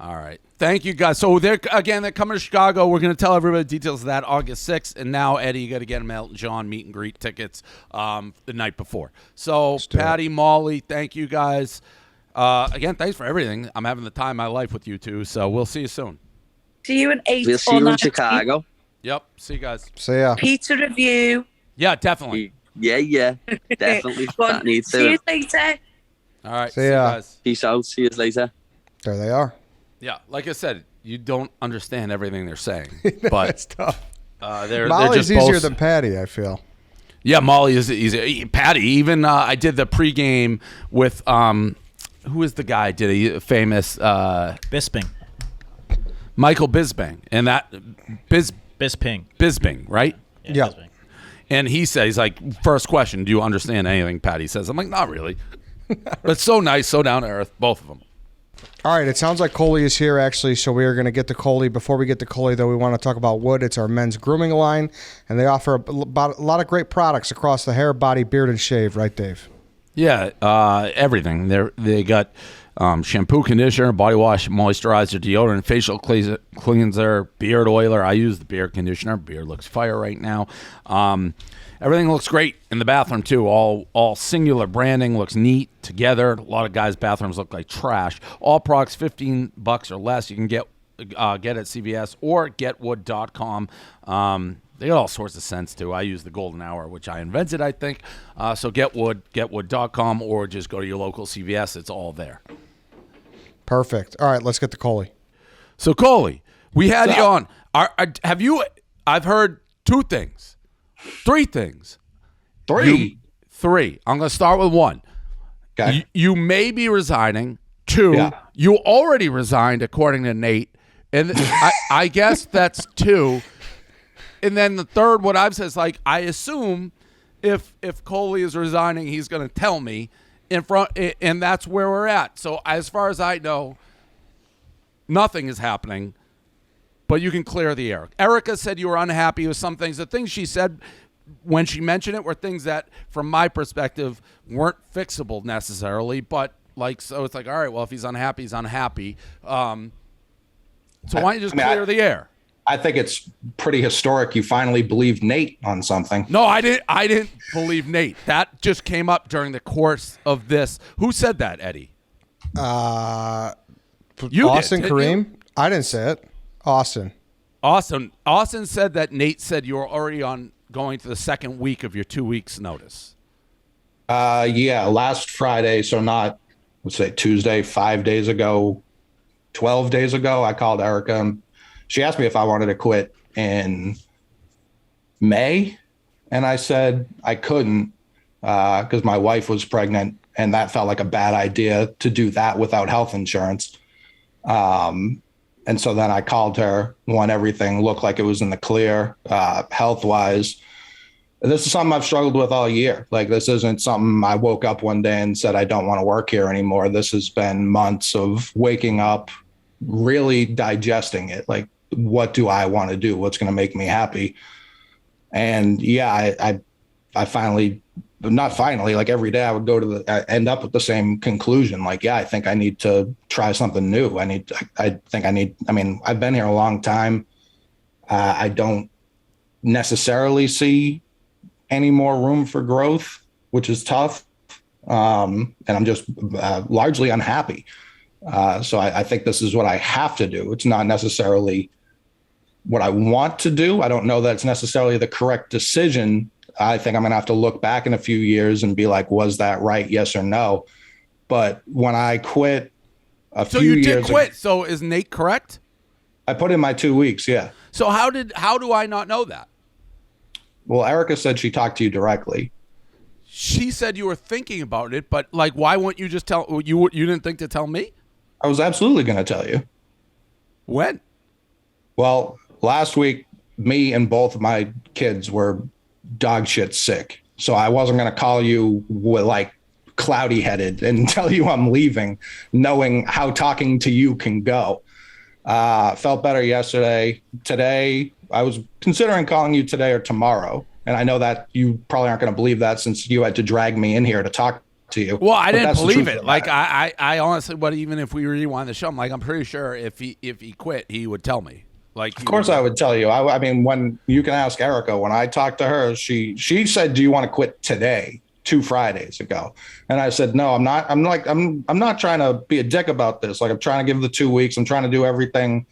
All right. Thank you, guys. So they're coming to Chicago. We're going to tell everybody the details of that August 6th. And now, Eddie, you got to get them Elton John meet and greet tickets the night before. So, Paddy, Molly, thank you, guys. Again, thanks for everything. I'm having the time of my life with you two. So we'll see you soon. See you in 8 We'll see you in Chicago. Yep. See you guys. See ya. Pizza review. Yeah, definitely. Yeah. Definitely. That needs to. See you later. All right. See ya. you guys. Peace out. See you later. There they are. Yeah. Like I said, you don't understand everything they're saying. But it's tough. They're Molly's just easier both... than Paddy, I feel. Yeah, Molly is easy. Paddy, even I did the pregame with who is the guy? Did a famous Bisping. Michael Bisping, and that Bisping, right? Yeah. Bisping. And he said, he's like, first question, do you understand anything Paddy says? I'm like, not really. But so nice, so down to earth, both of them. All right, it sounds like Coley is here, actually, so we are going to get to Coley. Before we get to Coley, though, we want to talk about Wood. It's our men's grooming line, and they offer a lot of great products across the hair, body, beard, and shave, right, Dave? Yeah, everything. They got shampoo, conditioner, body wash, moisturizer, deodorant, facial cleanser, beard oiler. I use the beard conditioner. Beard looks fire right now. Everything looks great in the bathroom too. All singular branding, looks neat together. A lot of guys' bathrooms look like trash. All products $15 or less. You can get at CVS or getwood.com. They got all sorts of scents too. I use the Golden Hour, which I invented, I think. So getwood.com, or just go to your local CVS. It's all there. Perfect. All right, let's get to Coley. So Coley, we had you on. Have you? I've heard three things. Three. I'm going to start with one. Okay. You may be resigning. Two, you already resigned, according to Nate. And I guess that's two. And then the third, what I've said is, like, I assume if Coley is resigning, he's going to tell me in front, and that's where we're at. So as far as I know, nothing is happening, but you can clear the air. Erica said you were unhappy with some things. The things she said when she mentioned it were things that, from my perspective, weren't fixable necessarily, but like, so it's like, all right, well, if he's unhappy, he's unhappy. So why don't you just clear the air? I think it's pretty historic. You finally believed Nate on something. No, I didn't believe Nate. That just came up during the course of this. Who said that, Eddie? You did, Austin Kareem? I didn't say it. Austin said that Nate said you were already on going to the second week of your 2 weeks notice. Yeah, last Friday, so not, let's say Tuesday, 5 days ago, 12 days ago, I called Erica and she asked me if I wanted to quit in May. And I said I couldn't because my wife was pregnant and that felt like a bad idea to do that without health insurance. And so then I called her when everything looked like it was in the clear health-wise. This is something I've struggled with all year. Like, this isn't something I woke up one day and said, I don't want to work here anymore. This has been months of waking up, really digesting it. Like, what do I want to do? What's going to make me happy? And yeah, I finally, not finally, like every day I would go to end up with the same conclusion. Like, yeah, I think I need to try something new. I mean, I've been here a long time. I don't necessarily see any more room for growth, which is tough. And I'm just largely unhappy. So I think this is what I have to do. It's not necessarily what I want to do. I don't know that it's necessarily the correct decision. I think I'm going to have to look back in a few years and be like, was that right? Yes or no. But when I quit So you did quit. So is Nate correct? I put in my 2 weeks, yeah. So how do I not know that? Well, Erica said she talked to you directly. She said you were thinking about it, but like, why wouldn't you just tell you? You didn't think to tell me? I was absolutely going to tell you. When? Well, last week, me and both of my kids were dog shit sick, so I wasn't going to call you with like cloudy headed and tell you I'm leaving, knowing how talking to you can go. Felt better yesterday. Today, I was considering calling you today or tomorrow. And I know that you probably aren't going to believe that since you had to drag me in here to talk to you. Well, I didn't believe it. Like I honestly, but even if we rewind the show, I'm like, I'm pretty sure if he quit, he would tell me. Like, of course I would tell you. I mean, when you can ask Erica, when I talked to her, she said, "Do you want to quit today?" 2 Fridays ago. And I said, no, I'm not. I'm not trying to be a dick about this. Like, I'm trying to give the 2 weeks. I'm trying to do everything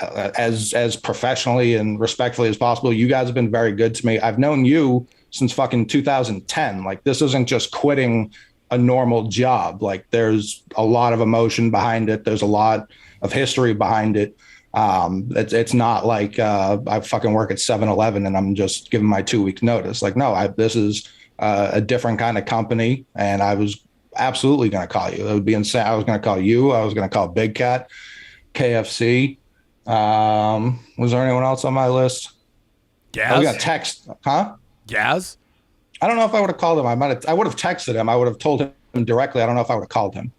as professionally and respectfully as possible. You guys have been very good to me. I've known you since fucking 2010. Like, this isn't just quitting a normal job. Like, there's a lot of emotion behind it. There's a lot of history behind it. It's not like I fucking work at 7-Eleven and I'm just giving my 2 week notice. Like, no, this is a different kind of company, and I was absolutely going to call you. It would be insane. I was going to call you. I was going to call Big Cat, KFC. Was there anyone else on my list? Gaz? I was going to text, huh? Gaz? I don't know if I would have called him. I would have texted him. I would have told him directly. I don't know if I would have called him.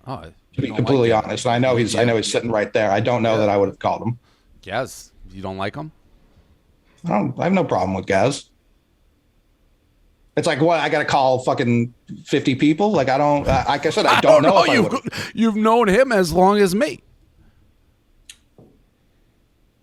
Oh, to be completely honest. And I know he's sitting right there. I don't know that I would have called him. Gaz, you don't like him? I have no problem with Gaz. It's like, what, I got to call fucking 50 people? Like, I don't, like I said, I don't know. You've known him as long as me.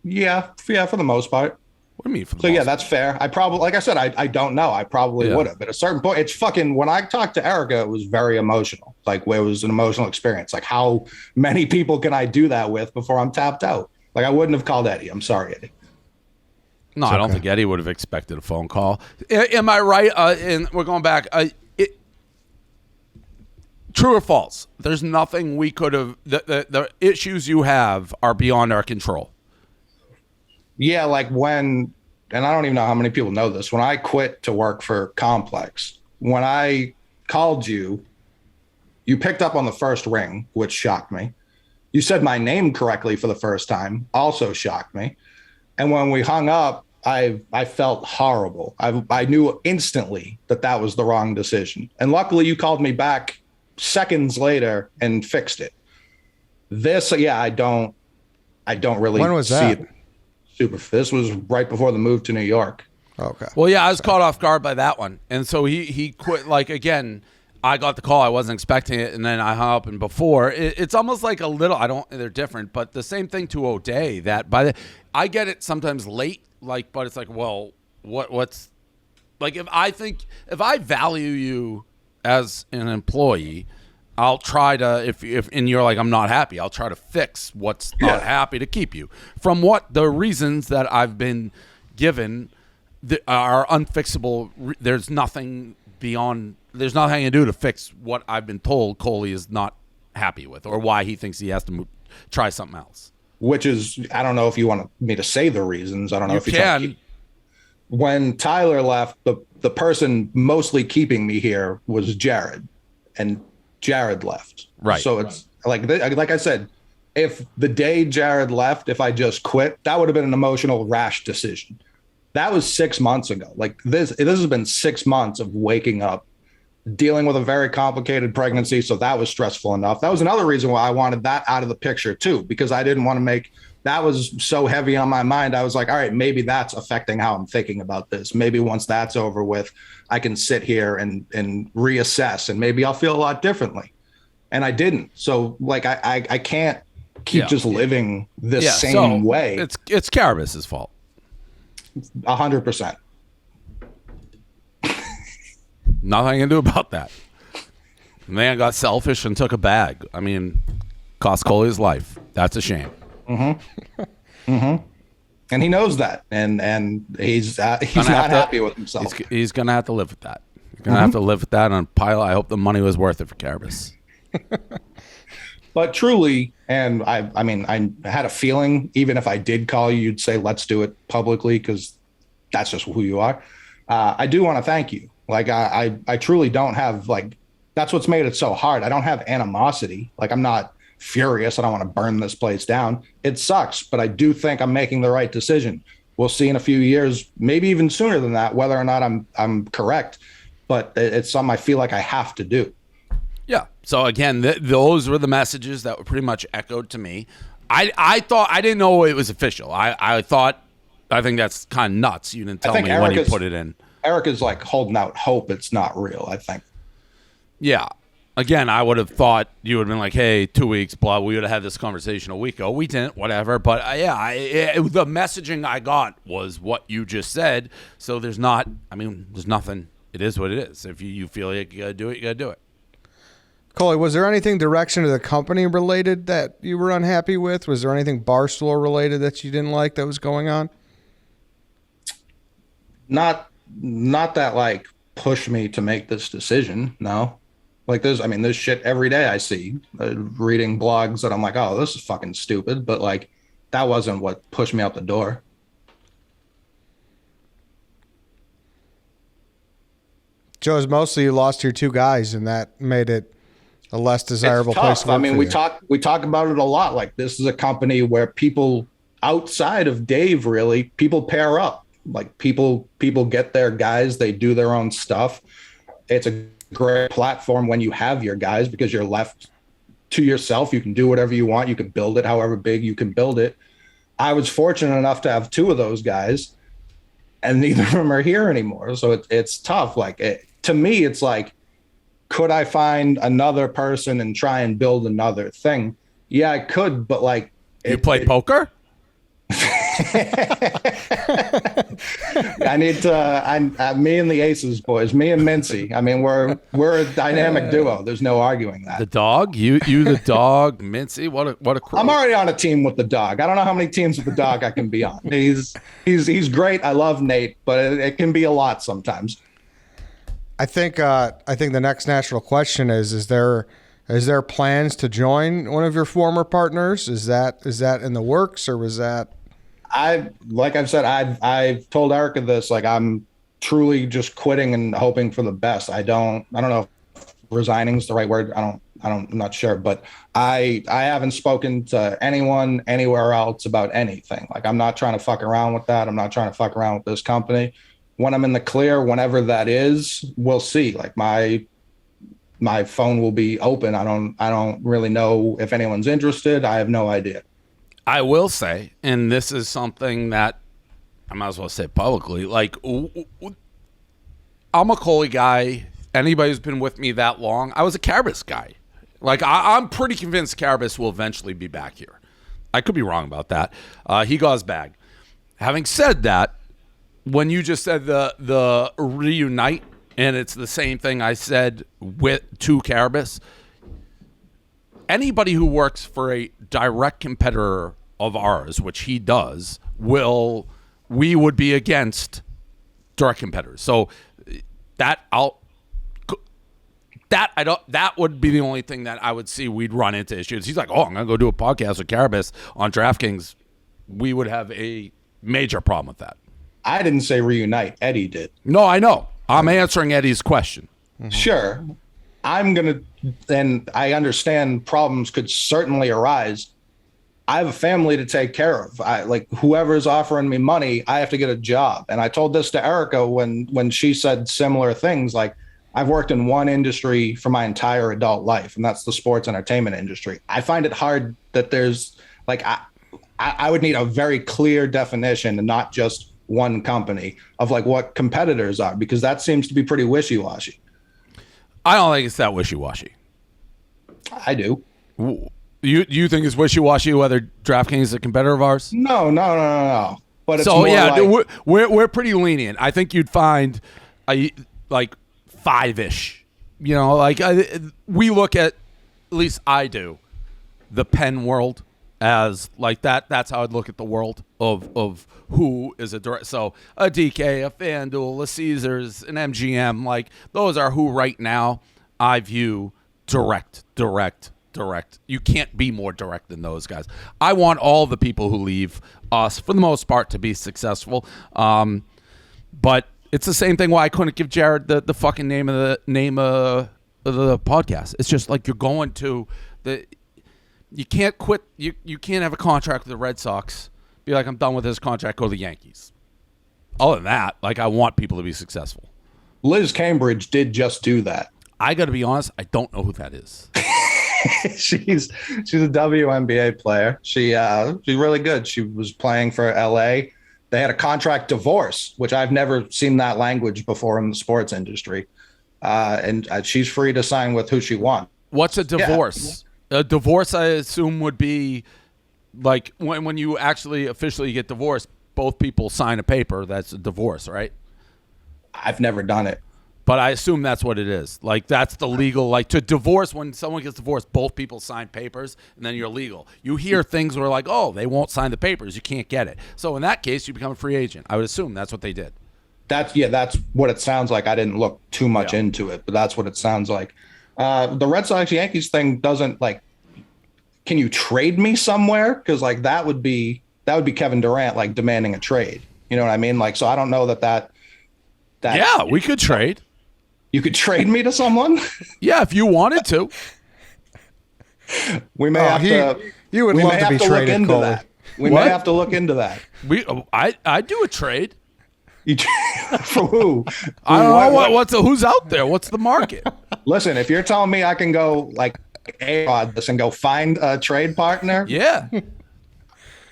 Yeah, for the most part. What do you mean for the So, most yeah, that's fair. I probably, like I said, I don't know. I probably would have. At a certain point, it's fucking, when I talked to Erica, it was very emotional. Like, where it was an emotional experience. Like, how many people can I do that with before I'm tapped out? Like, I wouldn't have called Eddie. I'm sorry, Eddie. No, I don't think Eddie would have expected a phone call. Am I right? And we're going back. True or false? There's nothing we could have. The issues you have are beyond our control. Yeah, like when, and I don't even know how many people know this. When I quit to work for Complex, when I called you, you picked up on the first ring, which shocked me. You said my name correctly for the first time, also shocked me. And when we hung up, I felt horrible. I knew instantly that was the wrong decision. And luckily you called me back seconds later and fixed it. This, yeah, I don't really when was see that? It. This was right before the move to New York. Okay. Well, yeah, I was caught off guard by that one. And so he quit. Like, again, I got the call. I wasn't expecting it. And then I hung up. And before, it's almost like a little, they're different, but the same thing to O'Day, that I get it sometimes late, like, but it's like, well, what's like, if I value you as an employee, I'll try to, if and you're like, I'm not happy, I'll try to fix what's not happy to keep you. From what the reasons that I've been given are unfixable. There's nothing beyond, there's nothing I can do to fix what I've been told Coley is not happy with, or why he thinks he has to try something else. Which is, I don't know if you want me to say the reasons. I don't know if you can. When Tyler left, the person mostly keeping me here was Jared, and Jared left. Right. So it's like I said, if the day Jared left, if I just quit, that would have been an emotional, rash decision. That was 6 months ago. Like this has been 6 months of waking up, dealing with a very complicated pregnancy. So that was stressful enough. That was another reason why I wanted that out of the picture too, because I didn't want to make, that was so heavy on my mind. I was like, all right, maybe that's affecting how I'm thinking about this. Maybe once that's over with, I can sit here and reassess, and maybe I'll feel a lot differently. And I didn't. So like, I can't keep just living this same way. It's Carabas's fault. 100%. Nothing I can do about that. Man got selfish and took a bag. I mean, cost Coley's life. That's a shame. Mm-hmm. Mm-hmm. And he knows that, and he's not happy with himself. He's gonna have to live with that. He's gonna have to live with that on a pile. I hope the money was worth it for Carabas. But truly, and I mean, I had a feeling, even if I did call you, you'd say, let's do it publicly, because that's just who you are. I do want to thank you. Like, I truly don't have, like, that's what's made it so hard. I don't have animosity. Like, I'm not furious. I don't want to burn this place down. It sucks, but I do think I'm making the right decision. We'll see in a few years, maybe even sooner than that, whether or not I'm correct. But it's something I feel like I have to do. Yeah. So again, those were the messages that were pretty much echoed to me. I thought, I didn't know it was official. I think that's kind of nuts. You didn't tell me when you put it in. Erica's like holding out hope it's not real, I think. Yeah. Again, I would have thought you would have been like, hey, 2 weeks, blah. We would have had this conversation a week ago. We didn't, whatever. But the messaging I got was what you just said. So there's nothing. It is what it is. If you feel like you got to do it, you got to do it. Coley, was there anything direction to the company related that you were unhappy with? Was there anything Barstool related that you didn't like that was going on? Not that like push me to make this decision. No, like there's shit every day I see, reading blogs that I'm like, oh, this is fucking stupid. But like, that wasn't what pushed me out the door. Joe, it's mostly you lost your two guys, and that made it a less desirable place to work. I mean, we talk about it a lot. Like, this is a company where people outside of Dave, really, people pair up. Like, people get their guys, they do their own stuff. It's a great platform when you have your guys, because you're left to yourself. You can do whatever you want. You can build it however big you can build it. I was fortunate enough to have two of those guys, and neither of them are here anymore. So it's tough. Like, to me, it's like, could I find another person and try and build another thing? Yeah, I could, but like, you play poker? I need to. Me and the Aces boys, me and Mincy. I mean, we're a dynamic duo. There's no arguing that. The dog, you the dog, Mincy. What a crew. I'm already on a team with the dog. I don't know how many teams with the dog I can be on. He's great. I love Nate, but it can be a lot sometimes. I think the next natural question is there plans to join one of your former partners? Is that in the works, or was that? Like I've said, I've told Erica this, like, I'm truly just quitting and hoping for the best. I don't know if resigning is the right word. I'm not sure, but I haven't spoken to anyone anywhere else about anything. Like, I'm not trying to fuck around with that. I'm not trying to fuck around with this company. When I'm in the clear, whenever that is, we'll see. Like, my phone will be open. I don't really know if anyone's interested. I have no idea. I will say, and this is something that I might as well say publicly, like, I'm a Coley guy. Anybody who's been with me that long, I was a Carabas guy. Like, I'm pretty convinced Carabas will eventually be back here. I could be wrong about that. He got his bag. Having said that, when you just said the reunite, and it's the same thing I said to Carabas, anybody who works for a direct competitor of ours, which he does, we would be against direct competitors. So that would be the only thing that I would see we'd run into issues. He's like, oh, I'm going to go do a podcast with Carabas on DraftKings. We would have a major problem with that. I didn't say reunite. Eddie did. No, I know. I'm answering Eddie's question. Mm-hmm. Sure. And I understand problems could certainly arise. I have a family to take care of. Whoever's offering me money, I have to get a job. And I told this to Erica when she said similar things. Like, I've worked in one industry for my entire adult life, and that's the sports entertainment industry. I find it hard that there's like, I would need a very clear definition and not just one company of like what competitors are, because that seems to be pretty wishy-washy. I don't think it's that wishy-washy. I do. You think it's wishy-washy whether DraftKings is a competitor of ours? No. But it's so more yeah, like, we're pretty lenient. I think you'd find like 5-ish. You know, like we look at least I do, the Penn world as like that. That's how I'd look at the world of who is a direct. So a DK, a FanDuel, a Caesars, an MGM, like those are who right now I view direct direct. You can't be more direct than those guys. I want all the people who leave us, for the most part, to be successful. But it's the same thing why I couldn't give Jared the fucking name of the podcast. It's just like you're going to the. You can't quit. You can't have a contract with the Red Sox. Be like, I'm done with this contract. Go to the Yankees. Other than that, like, I want people to be successful. Liz Cambridge did just do that. I got to be honest. I don't know who that is. she's a WNBA player. She's really good. She was playing for LA. They had a contract divorce, which I've never seen that language before in the sports industry. And she's free to sign with who she wants. What's a divorce? Yeah. A divorce, I assume, would be like when you actually officially get divorced, both people sign a paper. That's a divorce, right? I've never done it. But I assume that's what it is. Like, that's the legal, like, to divorce, when someone gets divorced, both people sign papers, and then you're legal. You hear things where, like, oh, they won't sign the papers. You can't get it. So in that case, you become a free agent. I would assume that's what they did. That's what it sounds like. I didn't look too much into it, but that's what it sounds like. The Red Sox-Yankees thing doesn't, like, can you trade me somewhere? Because, like, that would be Kevin Durant, like, demanding a trade. You know what I mean? Like, so I don't know that yeah, we could trade. You could trade me to someone? Yeah, if you wanted to. We may have to. You would love to be traded, Cole. That. We may have to look into that. I'd do a trade. For who? I don't know who's out there. What's the market? Listen, if you're telling me I can go like A-Rod this and go find a trade partner, yeah,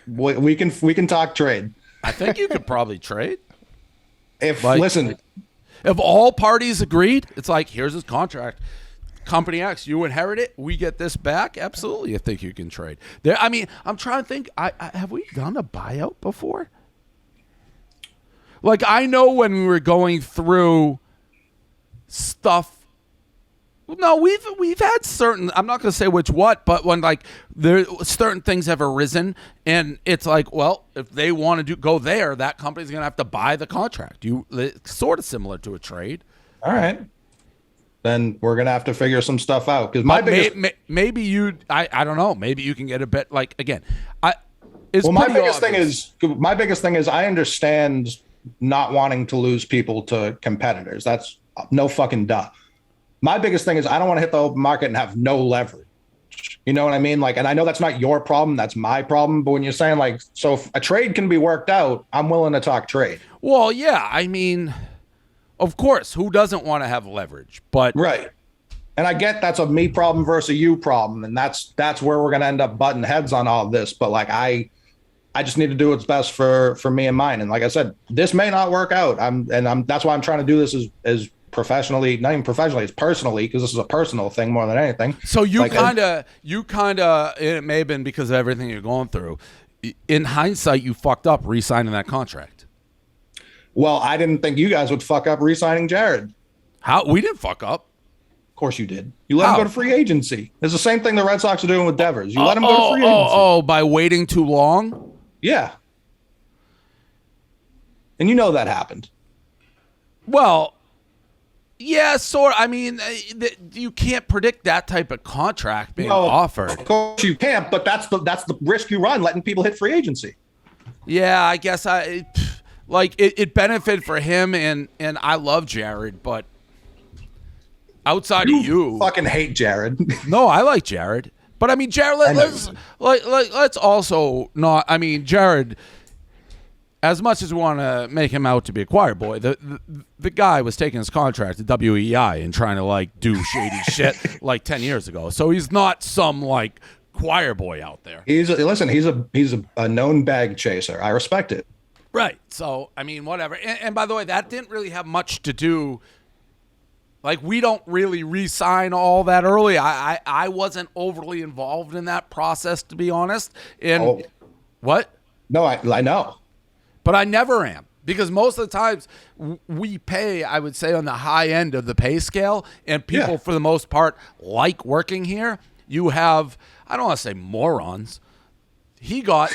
we can talk trade. I think you could probably trade. Listen. If all parties agreed, it's like, here's his contract. Company X, you inherit it. We get this back. Absolutely, I think you can trade. I mean, I'm trying to think. Have we done a buyout before? Like, I know when we were going through stuff. No, we've had certain. I'm not going to say what, but when like there certain things have arisen, and it's like, well, if they want to go there, that company's going to have to buy the contract. It's sort of similar to a trade. All right, then we're going to have to figure some stuff out because my biggest maybe you I don't know, maybe you can get a bit like again. My biggest thing is I understand not wanting to lose people to competitors. That's no fucking duh. My biggest thing is I don't want to hit the open market and have no leverage. You know what I mean? Like, and I know that's not your problem. That's my problem. But when you're saying like, so if a trade can be worked out, I'm willing to talk trade. Well, yeah. I mean, of course, who doesn't want to have leverage? But right. And I get that's a me problem versus a you problem. And that's where we're going to end up butting heads on all of this. But like, I just need to do what's best for me and mine. And like I said, this may not work out. That's why I'm trying to do this as professionally, not even professionally, it's personally, because this is a personal thing more than anything. So you kind of, it may have been because of everything you're going through. In hindsight, you fucked up re-signing that contract. Well, I didn't think you guys would fuck up re-signing Jared. How? We didn't fuck up. Of course you did. You let him go to free agency. It's the same thing the Red Sox are doing with Devers. You let him go to free agency. Oh, by waiting too long? Yeah. And you know that happened. Well, yeah, sort. I mean, you can't predict that type of contract being offered. Of course you can't, but that's the risk you run, letting people hit free agency. Yeah, I guess it benefited for him, and I love Jared, but outside of you, fucking hate Jared. No, I like Jared, but I mean, Jared. Let's also not. I mean, Jared. As much as we want to make him out to be a choir boy, the guy was taking his contract at WEI and trying to like do shady shit like 10 years ago. So he's not some like choir boy out there. He's a known bag chaser. I respect it. Right. So I mean, whatever. And by the way, that didn't really have much to do. Like, we don't really re-sign all that early. I wasn't overly involved in that process, to be honest. And what? No, I know. But I never am, because most of the times we pay, I would say, on the high end of the pay scale, and people, for the most part, like working here. You have, I don't want to say morons. He got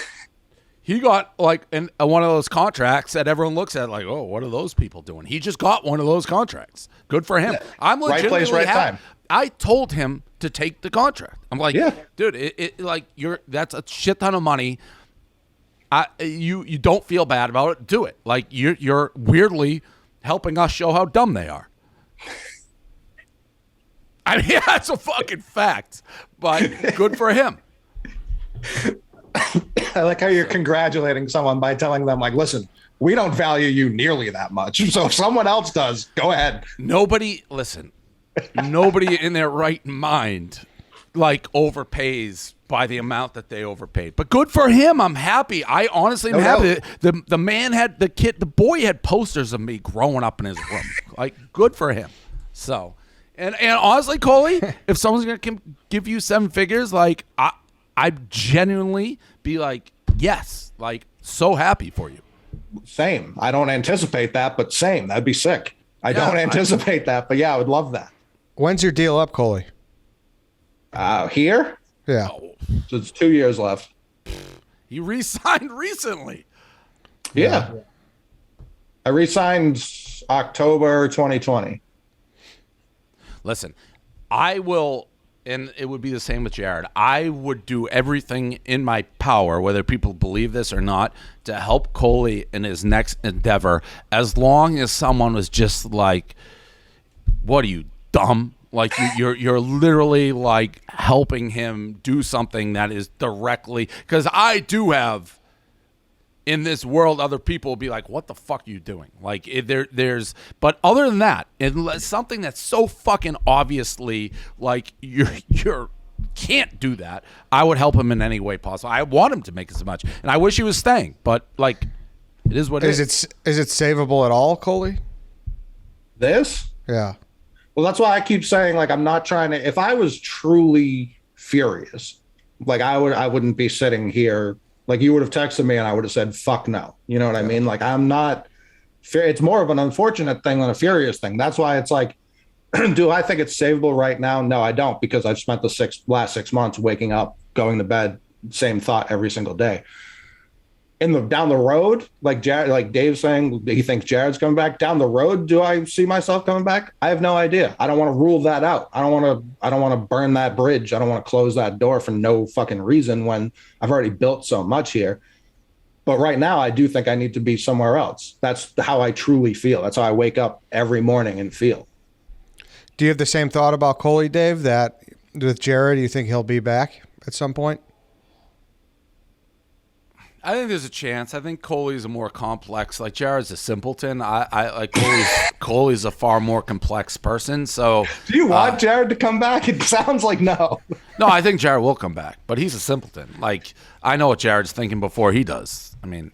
He got like one of those contracts that everyone looks at like, oh, what are those people doing? He just got one of those contracts. Good for him. I'm legitimately right place, right time. I told him to take the contract. I'm like, dude, it like that's a shit ton of money. You don't feel bad about it. Do it. Like you're weirdly helping us show how dumb they are. I mean, that's a fucking fact. But good for him. I like how you're congratulating someone by telling them, like, listen, we don't value you nearly that much. So if someone else does, go ahead. Nobody in their right mind, like, overpays by the amount that they overpaid. But good for him. I'm happy. I honestly am happy. The man had the boy had posters of me growing up in his room. Like, good for him. So, and honestly, Coley, if someone's going to give you 7 figures, like, I'd genuinely be like, yes, like, so happy for you. Same. I don't anticipate that, but same. That'd be sick. I don't anticipate that, but yeah, I would love that. When's your deal up, Coley? Here? Yeah. So it's 2 years left. He re-signed recently. Yeah. I re-signed October 2020. Listen, I will, and it would be the same with Jared. I would do everything in my power, whether people believe this or not, to help Coley in his next endeavor, as long as someone was just like, what are you, dumb? Like, you're literally, like, helping him do something that is directly, because I do have, in this world, other people will be like, what the fuck are you doing? Like, there's, but other than that, unless something that's so fucking obviously, like, you're can't do that, I would help him in any way possible. I want him to make as much, and I wish he was staying, but, like, it is what it is. Is it savable at all, Coley? This? Yeah. Well, that's why I keep saying, like, I'm not trying to, if I was truly furious, like, I wouldn't be sitting here. Like, you would have texted me and I would have said, fuck no. You know what I mean? Like, I'm not, it's more of an unfortunate thing than a furious thing. That's why it's like, do I think it's savable right now? No, I don't, because I've spent the last 6 months waking up, going to bed, same thought every single day. Down the road, like Dave's saying, he thinks Jared's coming back. Down the road, do I see myself coming back? I have no idea. I don't want to rule that out. I don't want to burn that bridge. I don't want to close that door for no fucking reason when I've already built so much here. But right now, I do think I need to be somewhere else. That's how I truly feel. That's how I wake up every morning and feel. Do you have the same thought about Coley, Dave, that with Jared, you think he'll be back at some point? I think there's a chance. I think Coley's a more complex. Like, Jared's a simpleton. I like Coley's a far more complex person. So, do you want Jared to come back? It sounds like no. No, I think Jared will come back, but he's a simpleton. Like, I know what Jared's thinking before he does. I mean,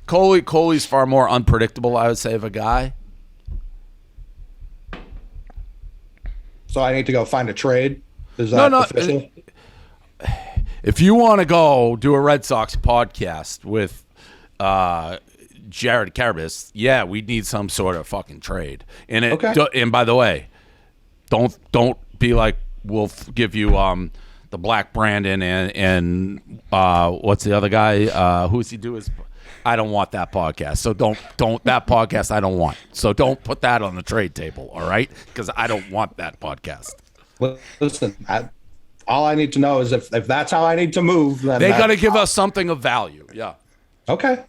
Coley's far more unpredictable, I would say, of a guy. So I need to go find a trade? Is that official? If you want to go do a Red Sox podcast with Jared Carbis, yeah, we need some sort of fucking trade. And and by the way, don't be like, we'll give you the Black Brandon and what's the other guy? Who's he do his? I don't want that podcast. So don't that podcast I don't want. So don't put that on the trade table, all right? Because I don't want that podcast. Well, listen, all I need to know is if that's how I need to move, then they got to give us something of value. Yeah. Okay.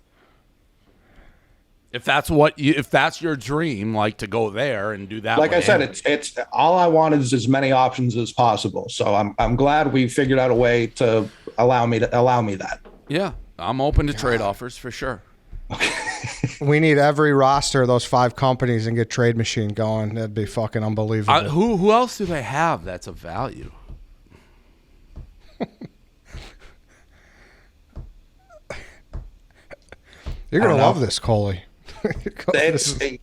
If that's your dream, like, to go there and do that. Like I said, it's all I want is as many options as possible. So I'm glad we figured out a way to allow me that. Yeah, I'm open to trade offers for sure. We need every roster of those 5 companies and get Trade Machine going. That'd be fucking unbelievable. Who else do they have that's of value? You're going to love this, Coley.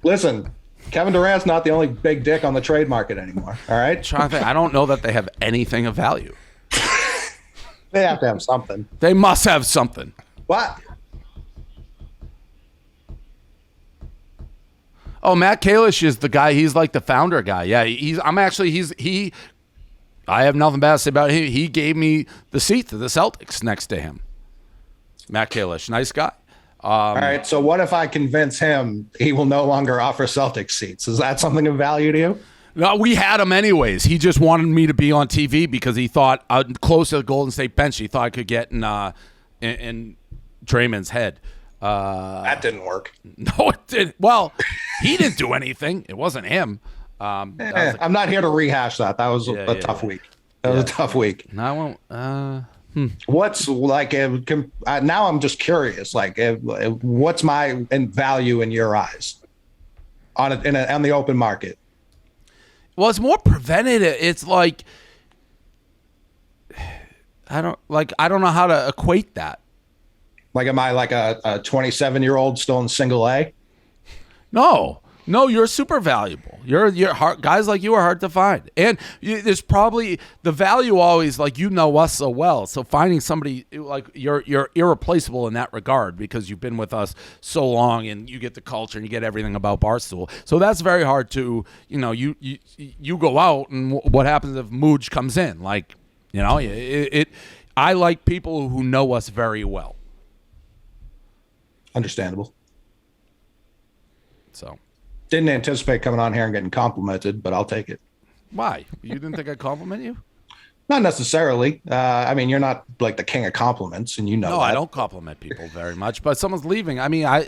Listen, Kevin Durant's not the only big dick on the trade market anymore. All right? I don't know that they have anything of value. They have to have something. They must have something. What? Oh, Matt Kalish is the guy. He's like the founder guy. Yeah, I have nothing bad to say about him. He gave me the seat to the Celtics next to him. Matt Kalish, nice guy. All right. So what if I convince him he will no longer offer Celtics seats? Is that something of value to you? No, we had him anyways. He just wanted me to be on TV because he thought close to the Golden State bench. He thought I could get in Draymond's head. That didn't work. No, it didn't. Well, he didn't do anything. It wasn't him. I'm not here to rehash that. That was a tough week. That was a tough week. No, I won't. What's like? Now I'm just curious. Like, what's my value in your eyes on the open market? Well, it's more preventative. It's like I don't know how to equate that. Like, am I like a 27-year-old still in single A? No, you're super valuable. You're hard, guys like you are hard to find, and there's probably the value always like us so well. So finding somebody like you're irreplaceable in that regard because you've been with us so long and you get the culture and you get everything about Barstool. So that's very hard to you go out and what happens if Mooj comes in? Like I like people who know us very well. Understandable. So. Didn't anticipate coming on here and getting complimented, but I'll take it. Why? You didn't think I'd compliment you? Not necessarily. I mean, you're not like the king of compliments, and you know. No, that. I don't compliment people very much, but someone's leaving. I mean, I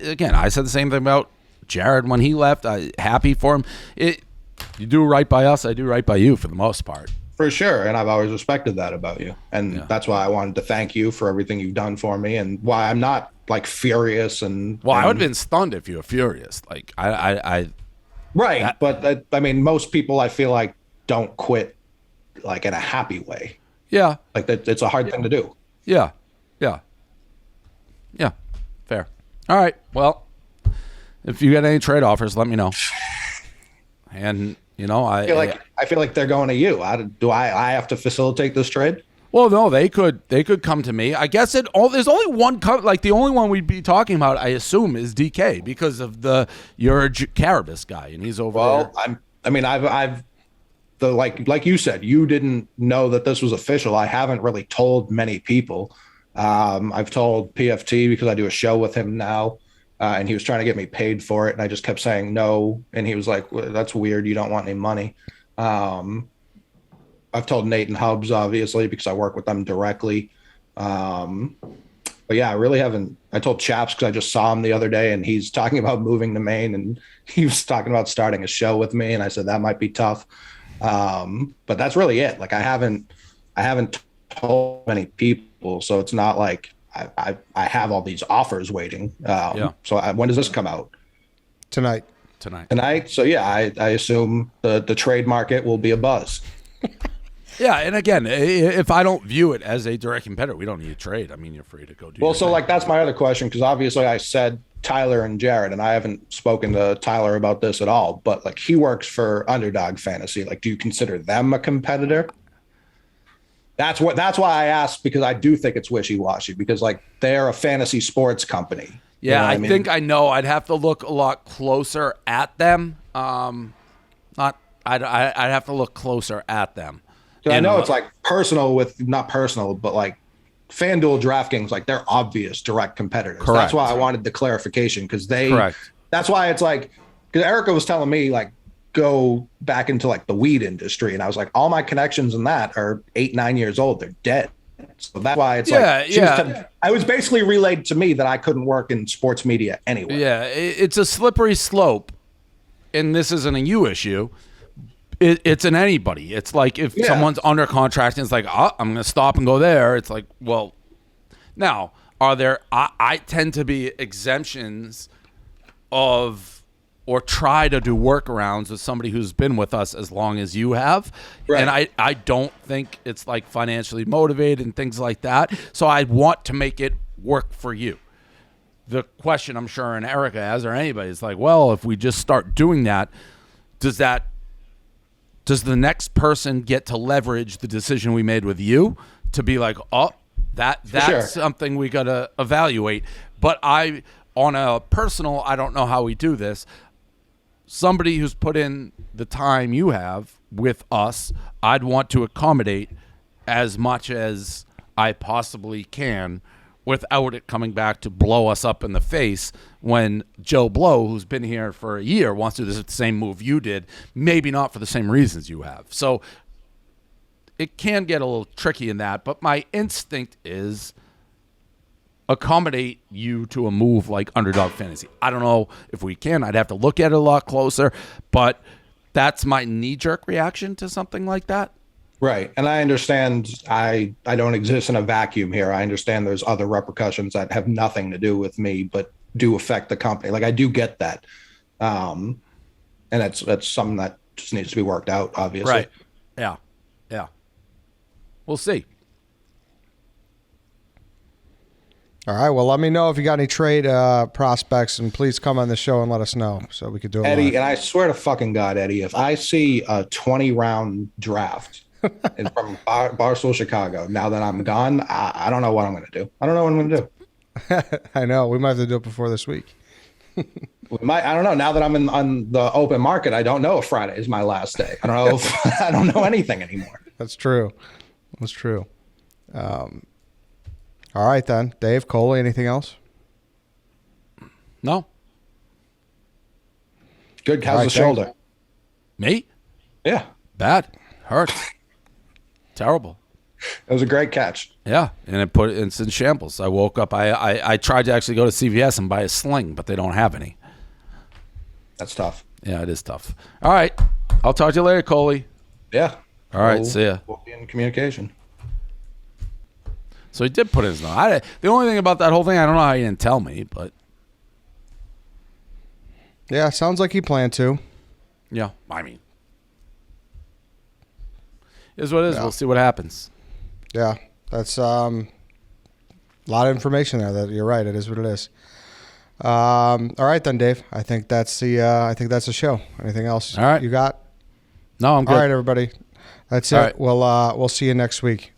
said the same thing about Jared when he left. I happy for him. You do right by us. I do right by you for the most part. For sure, and I've always respected that about you, and that's why I wanted to thank you for everything you've done for me, and why I'm not like furious and. Well, I would have been stunned if you were furious. Like I right, but I mean, most people I feel like don't quit like in a happy way. Yeah, like that. It's a hard thing to do. Yeah. Fair. All right. Well, if you get any trade offers, let me know. And I feel like they're going to you. I have to facilitate this trade? Well, no, they could come to me. I guess there's only one the only one we'd be talking about, I assume, is DK because of you're a Carabas guy and he's over there. Like you said, you didn't know that this was official. I haven't really told many people. I've told PFT because I do a show with him now. And he was trying to get me paid for it. And I just kept saying no. And he was like, well, that's weird. You don't want any money. I've told Nate and Hubs, obviously, because I work with them directly. But yeah, I really haven't. I told Chaps because I just saw him the other day and he's talking about moving to Maine and he was talking about starting a show with me. And I said, that might be tough. But that's really it. Like I haven't told many people. So it's not like I have all these offers waiting. So when does this come out? Tonight. So yeah, I assume the trade market will be a buzz. Yeah, and again, if I don't view it as a direct competitor, we don't need a trade. I mean, you're free to go do. Well, so like that's my other question because obviously I said Tyler and Jared, and I haven't spoken to Tyler about this at all. But like he works for Underdog Fantasy. Like, do you consider them a competitor? That's why I asked because I do think it's wishy-washy because like they're a fantasy sports company. Yeah, I think I know. I'd have to look a lot closer at them. I'd have to look closer at them. I know it's like not personal, but like FanDuel, DraftKings, like they're obvious direct competitors. Correct. That's why I wanted the clarification because that's why it's like, because Erica was telling me like, go back into like the weed industry. And I was like, all my connections in that are 8-9 years old. They're dead. So that's why it's I was basically relayed to me that I couldn't work in sports media anyway. Yeah. It's a slippery slope. And this isn't a you issue. It's an anybody. It's like if someone's under contract and it's like, I'm going to stop and go there. It's like, well, now are there, I tend to be exemptions of, or try to do workarounds with somebody who's been with us as long as you have. Right. And I don't think it's like financially motivated and things like that. So I want to make it work for you. The question I'm sure and Erica has or anybody is like, well, if we just start doing that, does the next person get to leverage the decision we made with you to be like, oh, that's something we got to evaluate. But on a personal, I don't know how we do this. Somebody who's put in the time you have with us, I'd want to accommodate as much as I possibly can without it coming back to blow us up in the face when Joe Blow, who's been here for a year, wants to do the same move you did, maybe not for the same reasons you have. So it can get a little tricky in that, but my instinct is accommodate you to a move like Underdog Fantasy. I don't know if we can. I'd have to look at it a lot closer, but that's my knee-jerk reaction to something like that. Right. And I understand I don't exist in a vacuum here. I understand there's other repercussions that have nothing to do with me, but do affect the company. Like, I do get that. And that's something that just needs to be worked out, obviously. Right. Yeah. Yeah. We'll see. All right. Well, let me know if you got any trade prospects, and please come on the show and let us know so we could do it Eddie, live. and I swear to fucking God, Eddie, if I see a 20-round draft from Barstool Chicago, now that I'm gone, I don't know what I'm going to do. I don't know what I'm going to do. I know. We might have to do it before this week. I don't know. Now that I'm on the open market, I don't know if Friday is my last day. I don't know if I don't know anything anymore. That's true. That's true. All right, then. Dave, Coley, anything else? No. Good. How's the shoulder? Thanks. Me? Yeah. Bad. Hurts. Terrible. It was a great catch. Yeah, and it's in shambles. I woke up. I tried to actually go to CVS and buy a sling, but they don't have any. That's tough. Yeah, it is tough. All right. I'll talk to you later, Coley. Yeah. All right. See ya. We'll be in communication. So he did put in his note. The only thing about that whole thing, I don't know how he didn't tell me, but. Yeah, sounds like he planned to. Yeah, I mean. Is what it is. Yeah. We'll see what happens. Yeah, that's a lot of information there. That you're right. It is what it is. All right then, Dave. I think that's the show. Anything else? All right. You got? No, I'm good. All right, everybody. That's it. Right. We'll see you next week.